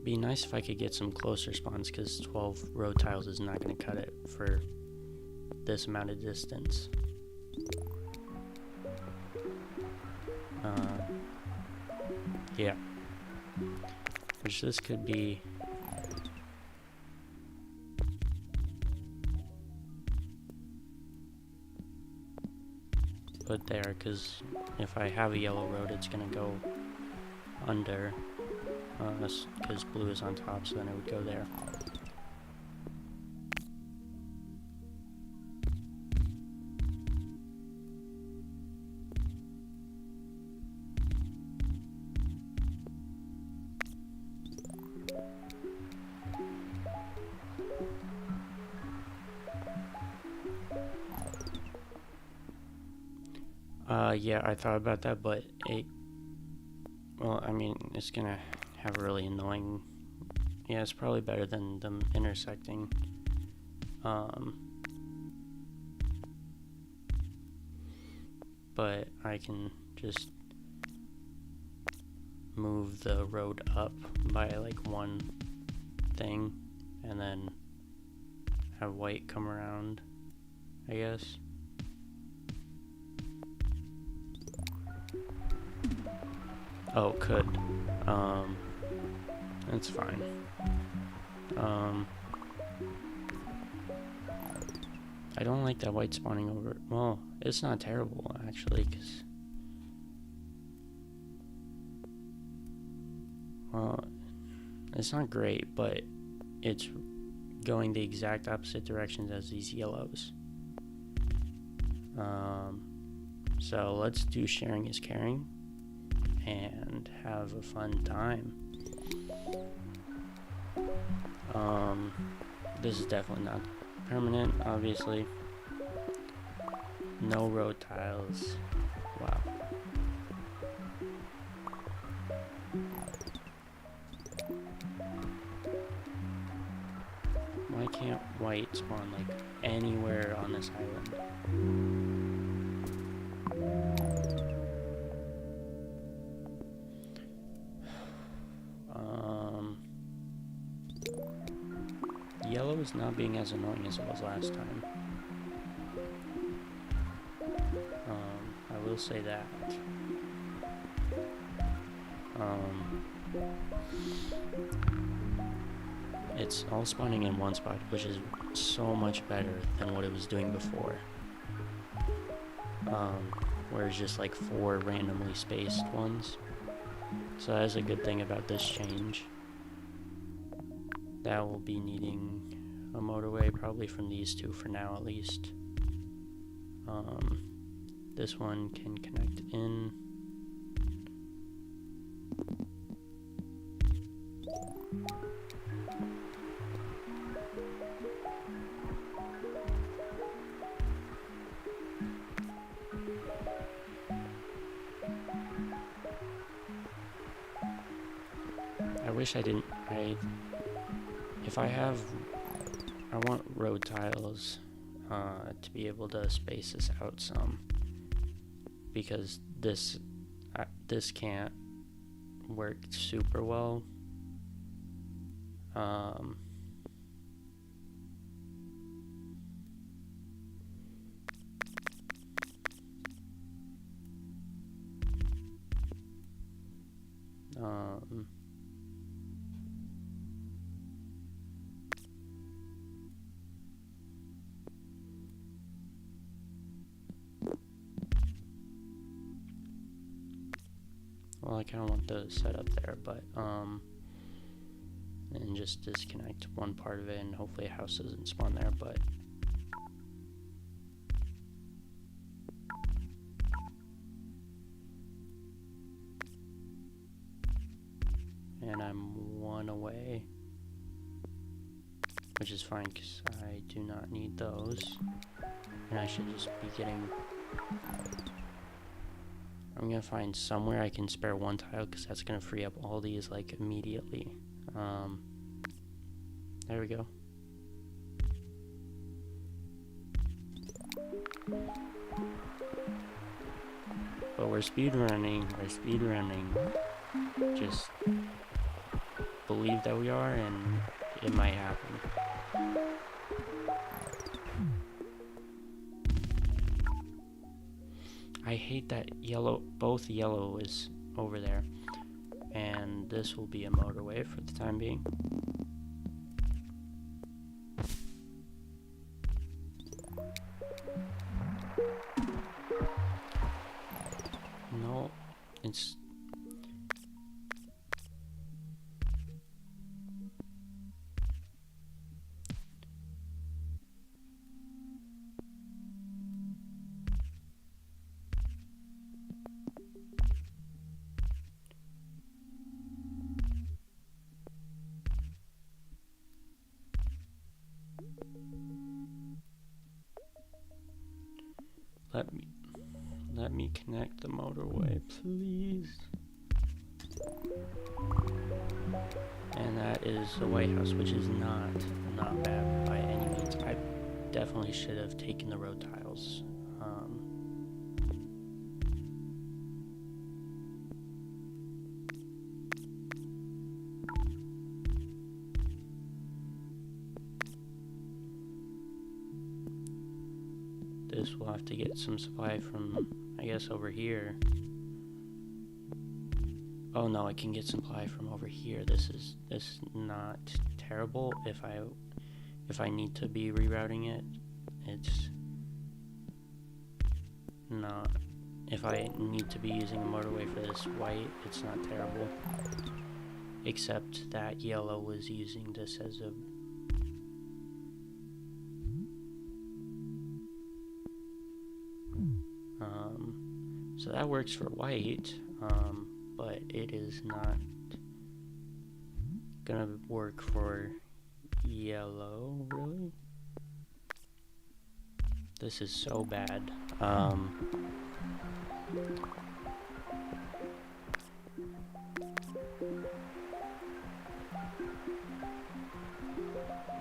Be nice if I could get some closer spawns, because 12 road tiles is not gonna cut it for this amount of distance. Yeah. Which this could be put there, because if I have a yellow road, it's gonna go under, because blue is on top, so then it would go there. Yeah, I thought about that, but well, I mean, it's gonna have a really annoying, yeah, it's probably better than them intersecting. But I can just move the road up by like one thing, and then have white come around, I guess. Oh, could. That's fine. I don't like that white spawning over. Well, it's not terrible, actually, because... Well, it's not great, but it's going the exact opposite directions as these yellows. So let's do sharing is caring and have a fun time. This is definitely not permanent, obviously. No road tiles. Wow. Why can't white spawn like anywhere on this island? Yellow is not being as annoying as it was last time. I will say that. It's all spawning in one spot, which is so much better than what it was doing before. Where it's just like 4 randomly spaced ones. So that is a good thing about this change. That will be needing a motorway, probably from these 2 for now at least. This one can connect in. I wish I didn't. If I have, I want road tiles to be able to space this out some, because this can't work super well. Well, I kind of want the setup there, but and just disconnect one part of it, and hopefully a house doesn't spawn there, but and I'm 1 away, which is fine because I do not need those, and I should just be getting I'm gonna find somewhere I can spare one tile, because that's gonna free up all these like immediately. There we go. But we're speedrunning. Just believe that we are, and it might happen. I hate that both yellow is over there. And this will be a motorway for the time being. No, it's... Let me connect the motorway, please. And that is the White House, which is not bad by any means. I definitely should have taken the road tiles. This will have to get some supply from, I guess, over here. Oh no, I can get supply from over here. This is not terrible. If I need to be rerouting it, it's not. If I need to be using a motorway for this white, it's not terrible. Except that yellow was using this as a... so that works for white, but it is not gonna work for yellow, really? This is so bad.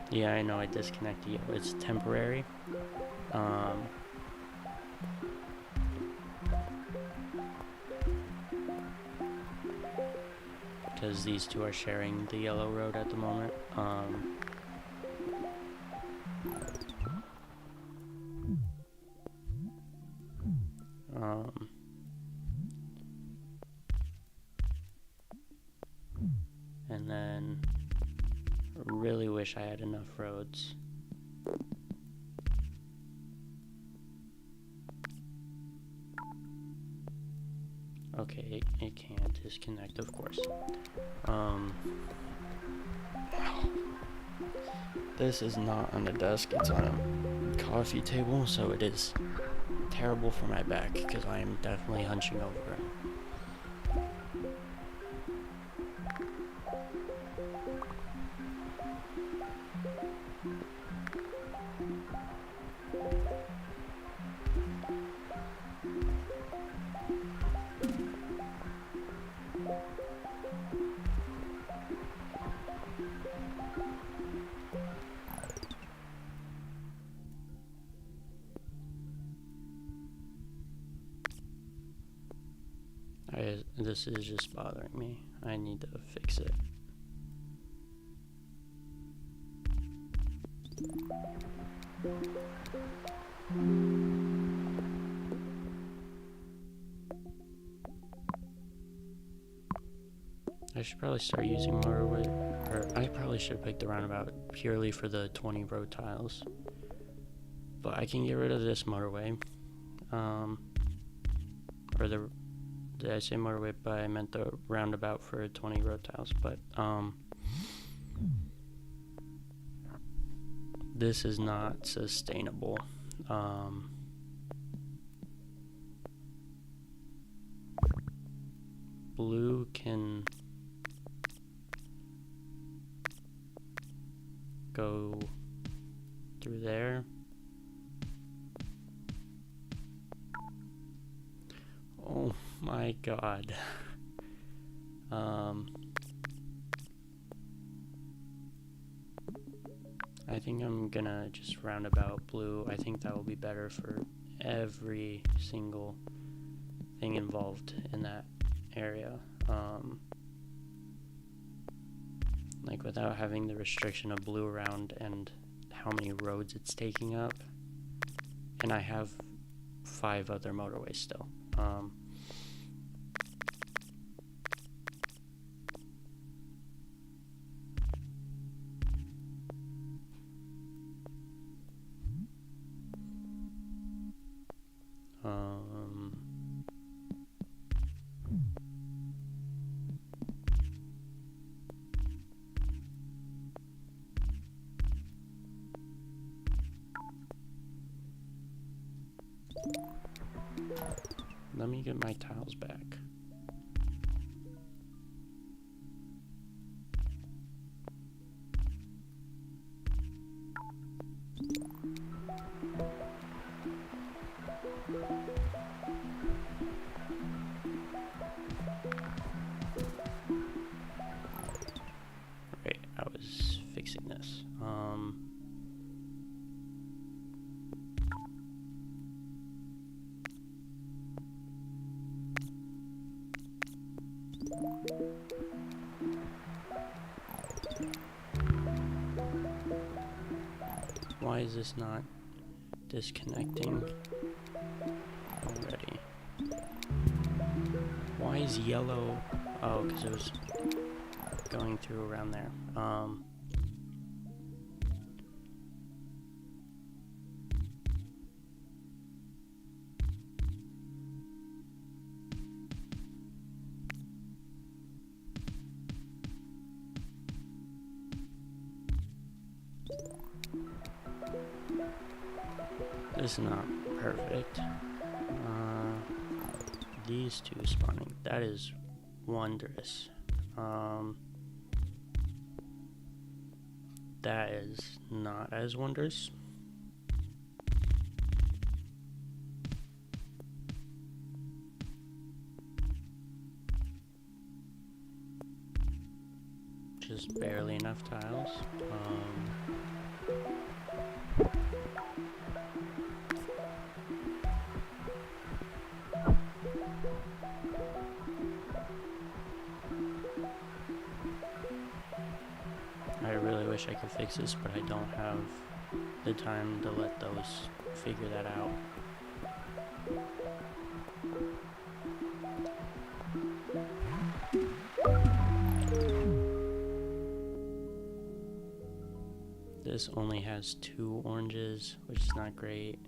Yeah, I know I disconnected yellow. It's temporary. Because these two are sharing the yellow road at the moment. And then I really wish I had enough roads. Okay, it can't disconnect, of course. This is not on the desk, it's on a coffee table, so it is terrible for my back because I am definitely hunching over. This is just bothering me. I need to fix it. I should probably start using motorway, or I probably should pick the roundabout purely for the 20 road tiles. But I can get rid of this motorway. Or the... Did I say motorway? But I meant the roundabout for 20 road tiles. But this is not sustainable. Blue can go through there. Oh my god. I think I'm gonna just roundabout blue. I think that will be better for every single thing involved in that area. Like without having the restriction of blue around and how many roads it's taking up. And I have 5 other motorways still. Let me get my tiles back. Right, I was fixing this. Why is this not disconnecting already? Why is yellow? Oh, because it was going through around there. This is not perfect. These two spawning, that is wondrous. That is not as wondrous. Just barely enough tiles. I really wish I could fix this, but I don't have the time to let those figure that out. This only has 2 oranges, which is not great.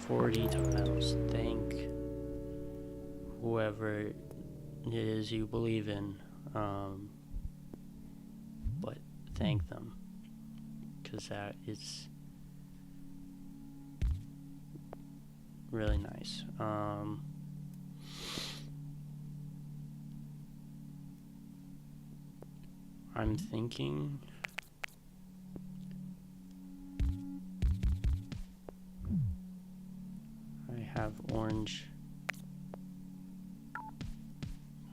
40 tiles. Thank whoever it is you believe in, but thank them, because that is really nice. I'm thinking I have orange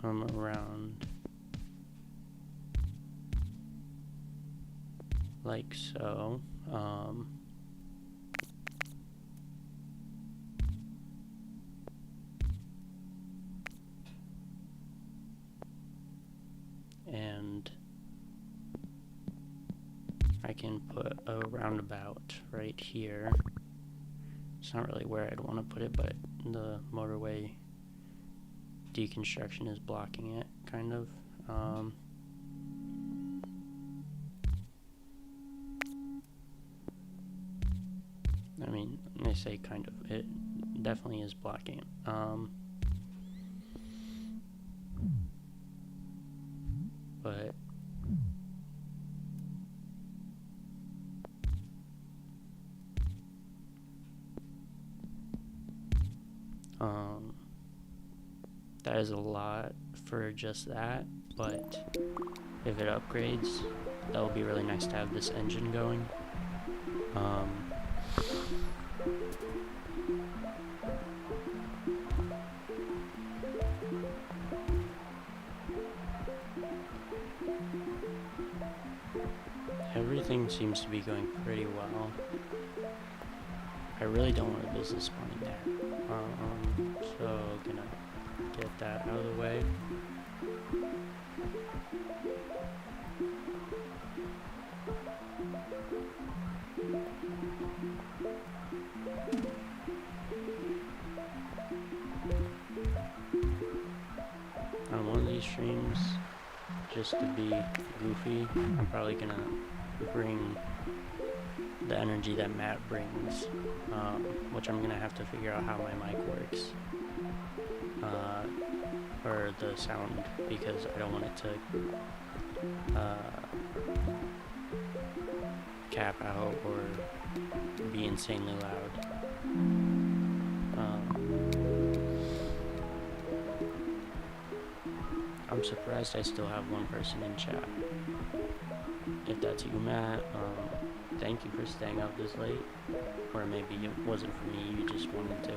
come around like so. And I can put a roundabout right here. It's not really where I'd want to put it, but the motorway deconstruction is blocking it, kind of. I mean, I say kind of. It definitely is blocking it. but that is a lot for just that, but if it upgrades, that will be really nice to have this engine going. Everything seems to be going pretty well. I really don't want a business spawning there. So gonna get that out of the way. On one of these streams, just to be goofy, I'm probably gonna bring the energy that Matt brings, which I'm gonna have to figure out how my mic works, or the sound, because I don't want it to cap out or be insanely loud. I'm surprised I still have one person in chat. If that's you, Matt, thank you for staying up this late. Or maybe it wasn't for me, you just wanted to.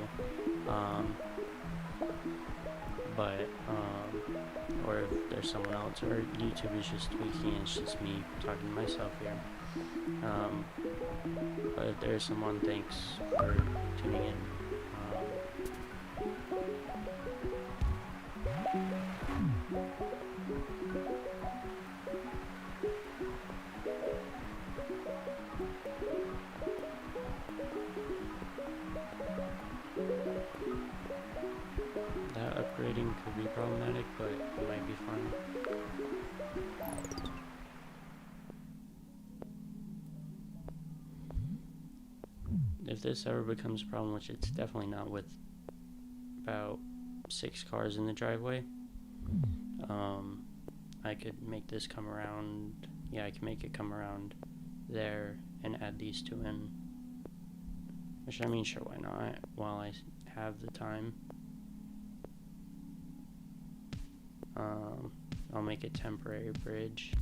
Or if there's someone else, or YouTube is just tweaking and it's just me talking to myself here. But if there's someone, thanks for tuning in. That upgrading could be problematic, but it might be fun. If this ever becomes a problem, which it's definitely not with about 6 cars in the driveway, I could make this come around. Yeah, I can make it come around there and add these two in. Which, I mean, sure, why not? While I have the time. I'll make a temporary bridge.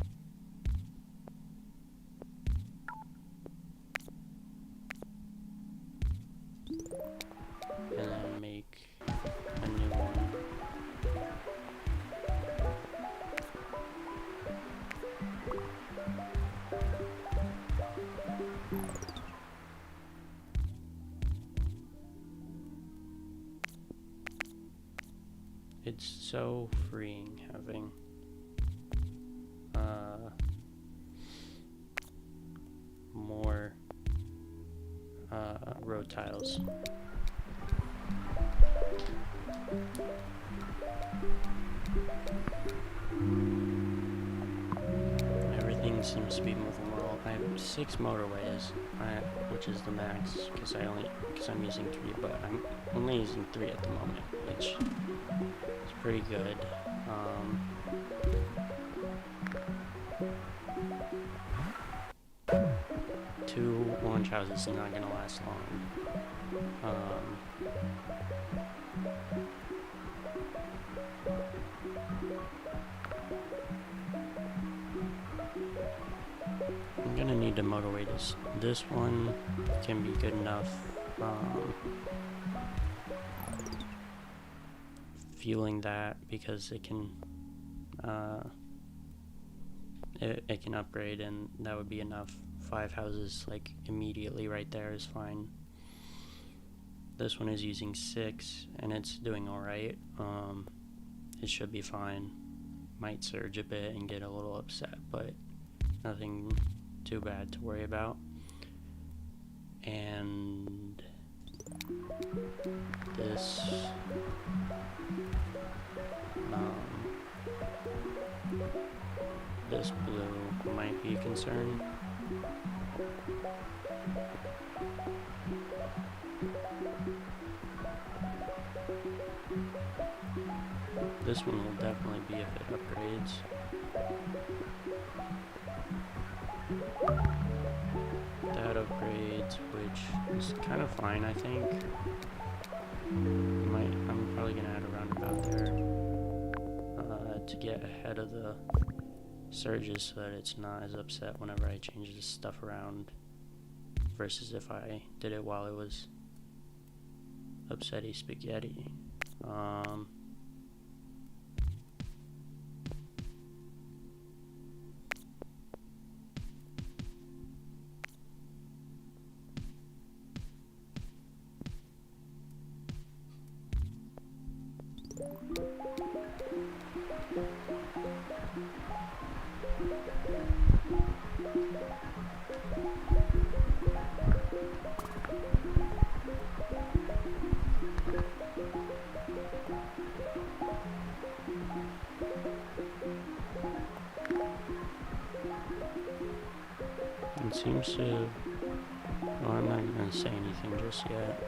And then make a new one. It's so freeing having more road tiles. Everything seems to be moving well. I have 6 motorways, which is the max, because I'm using 3, but I'm only using 3 at the moment, which is pretty good. 2 launch houses are not gonna last long. I'm gonna need to motorway this. This one can be good enough. Fueling that, because it can it can upgrade, and that would be enough. 5 houses like immediately right there is fine. This one is using 6 and it's doing alright. It should be fine. Might surge a bit and get a little upset, but nothing too bad to worry about. And this this blue might be a concern. This one will definitely be if it upgrades. That upgrades, which is kind of fine, I think. I'm probably gonna add a roundabout there to get ahead of the surges so that it's not as upset whenever I change this stuff around versus if I did it while it was upsetty spaghetti. It seems to... Well, I'm not going to say anything just yet.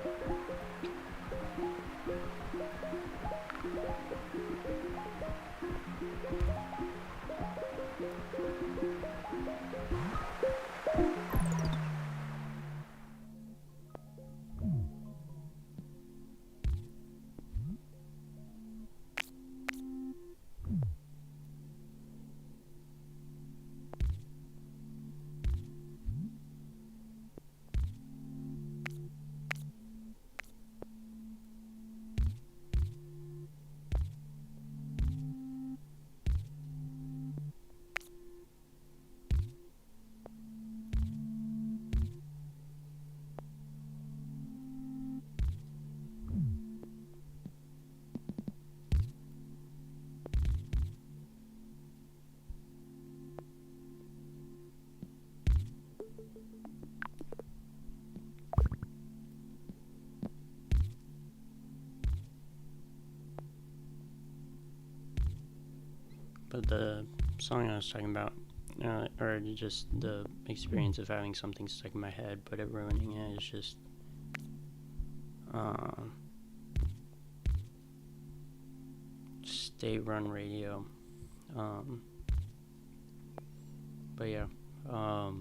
But the song I was talking about, or just the experience of having something stuck in my head but it ruining it, is just state-run radio. But yeah, I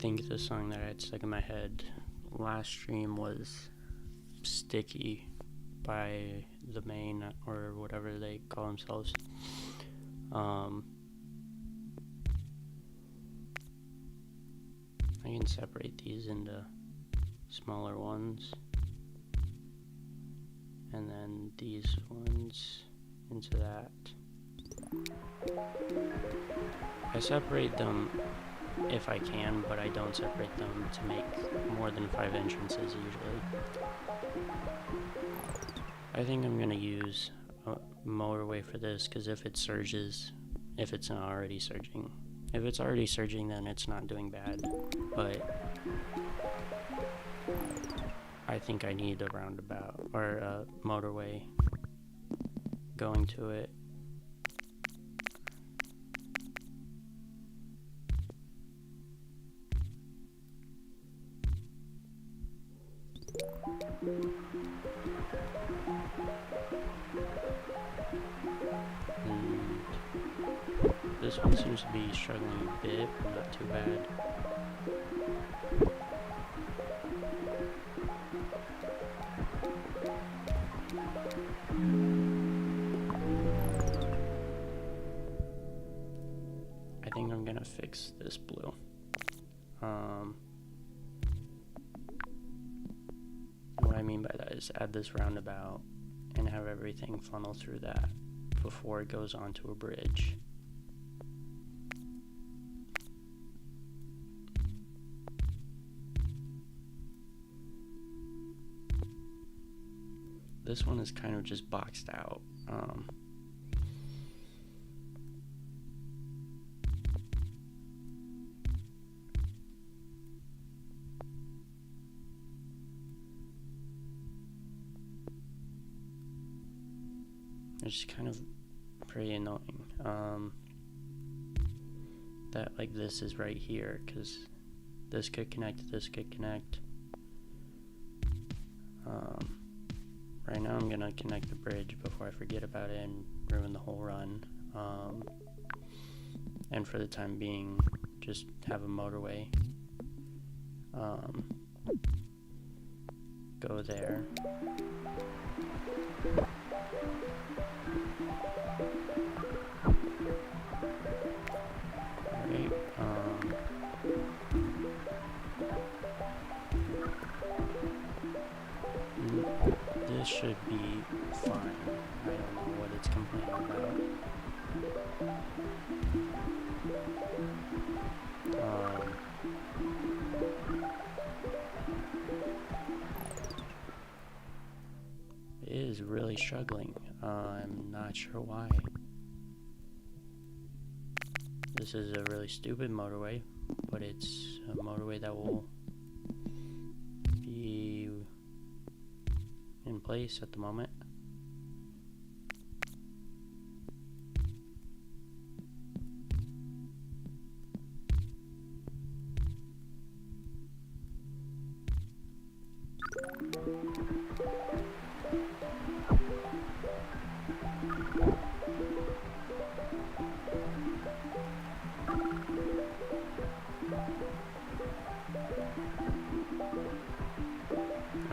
think the song that I had stuck in my head last stream was Sticky by The Main, or whatever they call themselves. I can separate these into smaller ones, and then these ones into that. I separate them if I can, but I don't separate them to make more than 5 entrances usually. I think I'm gonna use a motorway for this, because if it surges, if it's not already surging. If it's already surging, then it's not doing bad, but I think I need a roundabout, or a motorway going to it. And this one seems to be struggling a bit, but not too bad. I think I'm gonna fix this blue. What I mean by that is add this roundabout and have everything funnel through that before it goes onto a bridge. This one is kind of just boxed out. It's kind of pretty annoying that like this is right here, because this could connect, this could connect. Right now I'm gonna connect the bridge before I forget about it and ruin the whole run. And for the time being, just have a motorway go there. Alright, this should be fine. I don't know what it's complaining about. It is really struggling. I'm not sure why. This is a really stupid motorway, but it's a motorway that will be in place at the moment.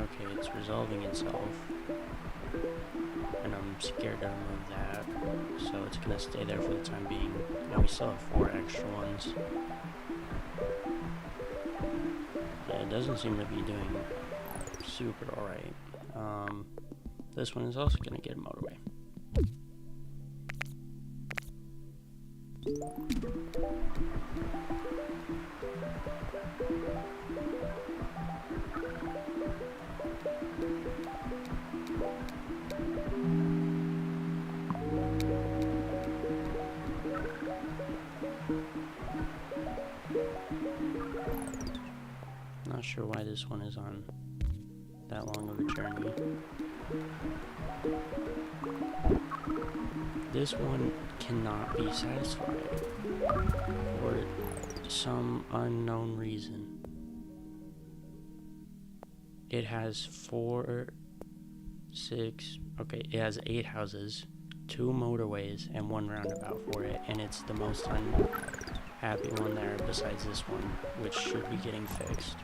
Okay, it's resolving itself, and I'm scared to remove that, so it's gonna stay there for the time being. Now we still have 4 extra ones. Yeah, it doesn't seem to be doing super alright. This one is also gonna get a motorway. Not sure why this one is on that long of a journey. This one cannot be satisfied for some unknown reason. It has 4, 6, okay, it has 8 houses, 2 motorways, and 1 roundabout for it, and it's the most unhappy one there besides this one, which should be getting fixed.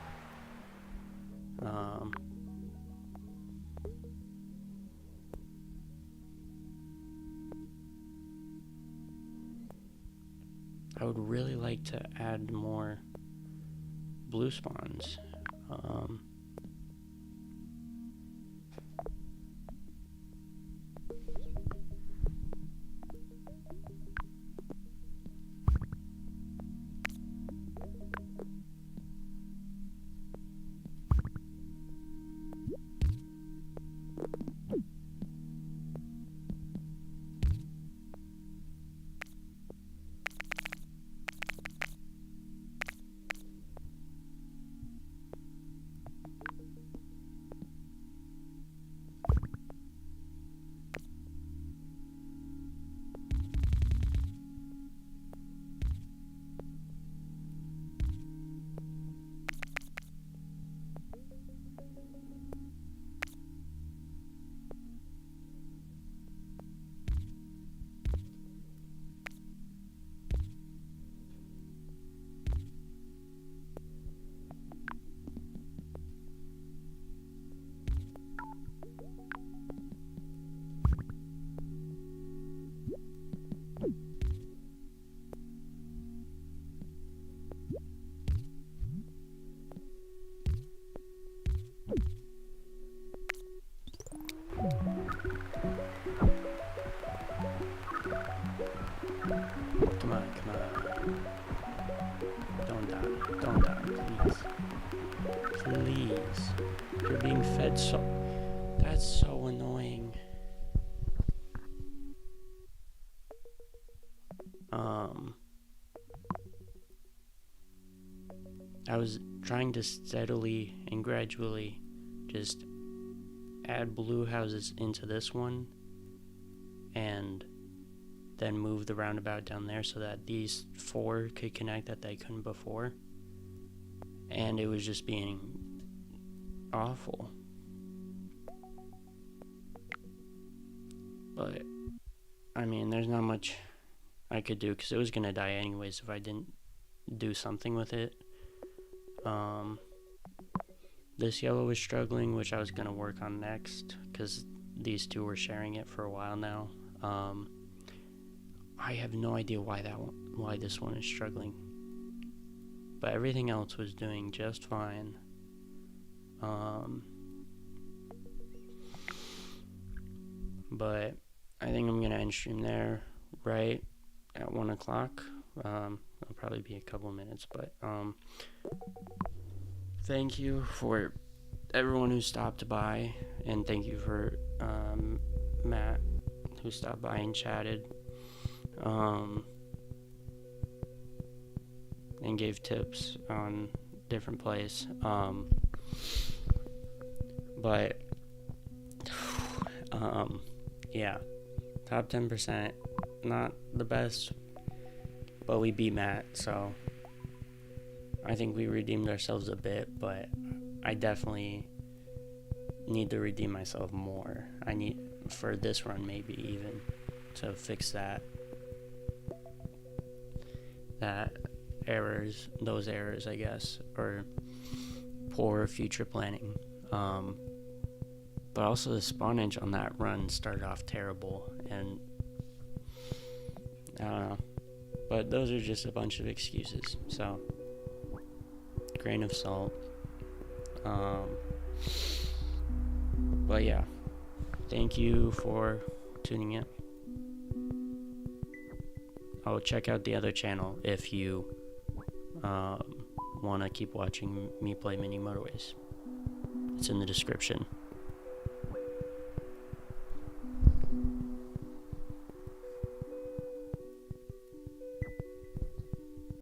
I would really like to add more blue spawns. Come on, come on. Don't die, please. Please. You're being fed so... That's so annoying. I was trying to steadily and gradually just add blue houses into this one and then move the roundabout down there so that these 4 could connect that they couldn't before. and it was just being awful. But I mean, there's not much I could do because it was gonna die anyways if I didn't do something with it. This yellow was struggling, which I was gonna work on next because these two were sharing it for a while now. I have no idea why this one is struggling, but everything else was doing just fine. But I think I'm gonna end stream there right at 1 o'clock. It'll probably be a couple minutes, but thank you for everyone who stopped by, and thank you for Matt who stopped by and chatted, and gave tips on different plays. But yeah, top 10%, not the best, but we beat Matt, so I think we redeemed ourselves a bit, but I definitely need to redeem myself more. I need, for this run maybe even, to fix those errors, I guess, or poor future planning. But also the spawnage on that run started off terrible, and I don't know. But those are just a bunch of excuses, so grain of salt. But yeah, thank you for tuning in. I'll check out the other channel if you want to keep watching me play mini Motorways. It's in the description.